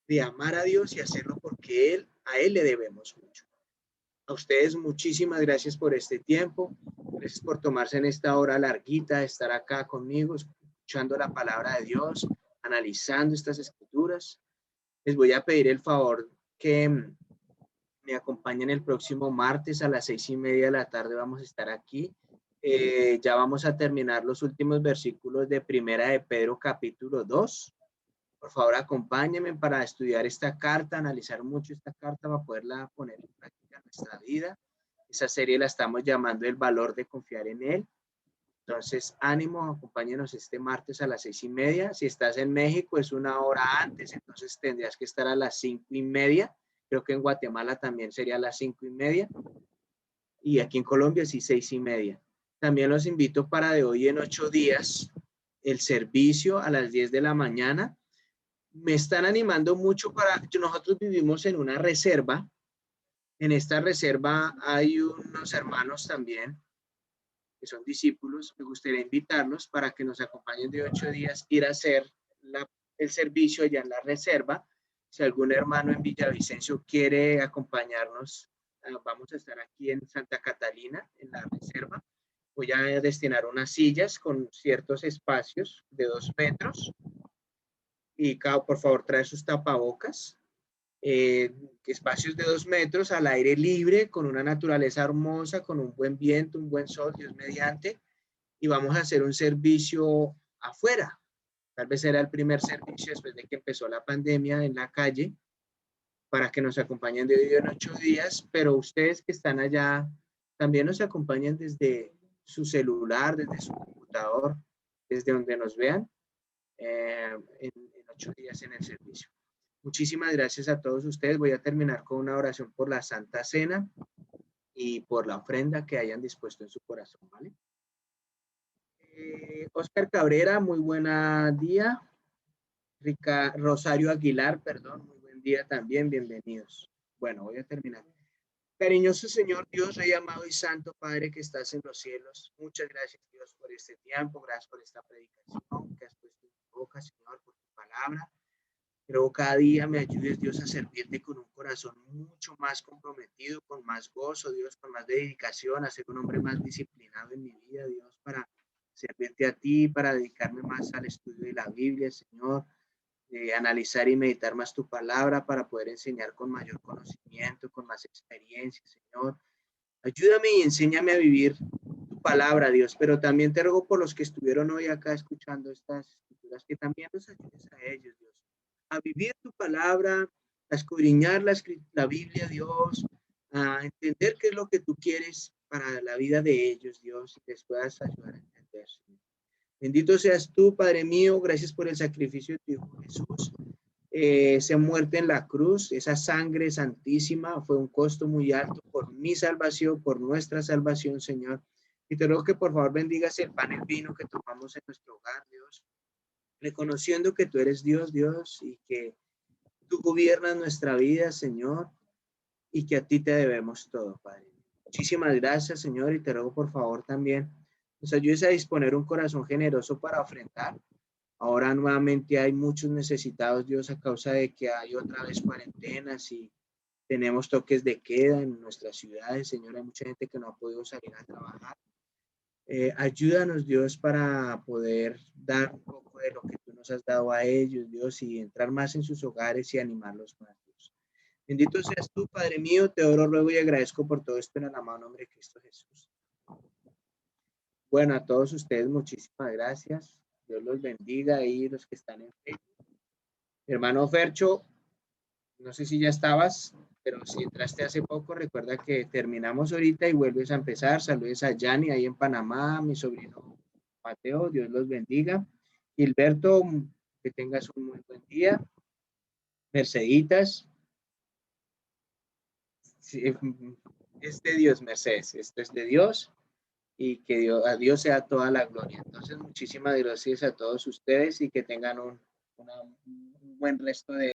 de amar a Dios y hacerlo porque a Él le debemos mucho. A ustedes muchísimas gracias por este tiempo, gracias por tomarse en esta hora larguita, estar acá conmigo, escuchando la palabra de Dios, analizando estas escrituras. Les voy a pedir el favor que me acompañen el próximo martes a las 6:30 de la tarde. Vamos a estar aquí. Ya vamos a terminar los últimos versículos de Primera de Pedro capítulo 2. Por favor, acompáñenme para estudiar esta carta, analizar mucho esta carta para poderla poner en práctica en nuestra vida. Esa serie la estamos llamando El valor de confiar en Él. Entonces, ánimo, acompáñenos este martes a las 6:30. Si estás en México, es 1 hora antes, entonces tendrías que estar a las 5:30. Creo que en Guatemala también sería a las 5:30. Y aquí en Colombia sí, 6:30. También los invito para de hoy en 8 días, el servicio a las 10 de la mañana. Me están animando mucho nosotros vivimos en una reserva. En esta reserva hay unos hermanos también que son discípulos. Me gustaría invitarlos para que nos acompañen de 8 días, ir a hacer el servicio allá en la reserva. Si algún hermano en Villavicencio quiere acompañarnos, vamos a estar aquí en Santa Catalina, en la reserva. Voy a destinar unas sillas con ciertos espacios de 2 metros. Y por favor, trae sus tapabocas. Espacios de 2 metros al aire libre, con una naturaleza hermosa, con un buen viento, un buen sol, Dios mediante, y vamos a hacer un servicio afuera. Tal vez será el primer servicio después de que empezó la pandemia en la calle, para que nos acompañen de hoy en 8 días, pero ustedes que están allá también nos acompañan desde su celular, desde su computador, desde donde nos vean, en 8 días en el servicio. Muchísimas gracias a todos ustedes. Voy a terminar con una oración por la Santa Cena y por la ofrenda que hayan dispuesto en su corazón, ¿vale? Oscar Cabrera, muy buen día. Rosario Aguilar, perdón, muy buen día también, bienvenidos. Bueno, voy a terminar. Cariñoso Señor Dios, Rey amado y Santo Padre que estás en los cielos, muchas gracias Dios por este tiempo, gracias por esta predicación que has puesto en tu boca, Señor, por tu palabra. Pero cada día me ayudes, Dios, a servirte con un corazón mucho más comprometido, con más gozo, Dios, con más dedicación, a ser un hombre más disciplinado en mi vida, Dios, para servirte a ti, para dedicarme más al estudio de la Biblia, Señor, analizar y meditar más tu palabra para poder enseñar con mayor conocimiento, con más experiencia, Señor. Ayúdame y enséñame a vivir tu palabra, Dios, pero también te ruego por los que estuvieron hoy acá escuchando estas escrituras, que también los ayudes a ellos, Dios, a vivir tu palabra, a escudriñar la Biblia, Dios, a entender qué es lo que tú quieres para la vida de ellos, Dios, y les puedas ayudar a entender, Señor. Bendito seas tú, Padre mío, gracias por el sacrificio de tu Hijo Jesús. Esa muerte en la cruz, esa sangre santísima, fue un costo muy alto por mi salvación, por nuestra salvación, Señor. Y te ruego que por favor bendigas el pan y el vino que tomamos en nuestro hogar, Dios, reconociendo que tú eres Dios, Dios, y que tú gobiernas nuestra vida, Señor, y que a ti te debemos todo, Padre. Muchísimas gracias, Señor, y te ruego por favor también nos ayudes a disponer un corazón generoso para ofrendar. Ahora nuevamente hay muchos necesitados, Dios, a causa de que hay otra vez cuarentenas y tenemos toques de queda en nuestras ciudades, Señor. Hay mucha gente que no ha podido salir a trabajar. Ayúdanos, Dios, para poder dar un poco de lo que tú nos has dado a ellos, Dios, y entrar más en sus hogares y animarlos más, Dios. Bendito seas tú, Padre mío, te oro, ruego y agradezco por todo esto en el amado nombre de Cristo Jesús. Bueno, a todos ustedes, muchísimas gracias. Dios los bendiga ahí, los que están en Facebook. Mi hermano Fercho, no sé si ya estabas, pero si entraste hace poco, recuerda que terminamos ahorita y vuelves a empezar. Saludes a Yanni ahí en Panamá, mi sobrino Mateo, Dios los bendiga. Gilberto, que tengas un muy buen día. Merceditas, es de Dios, Mercedes, esto es de Dios y que Dios, a Dios sea toda la gloria. Entonces, muchísimas gracias a todos ustedes y que tengan un buen resto de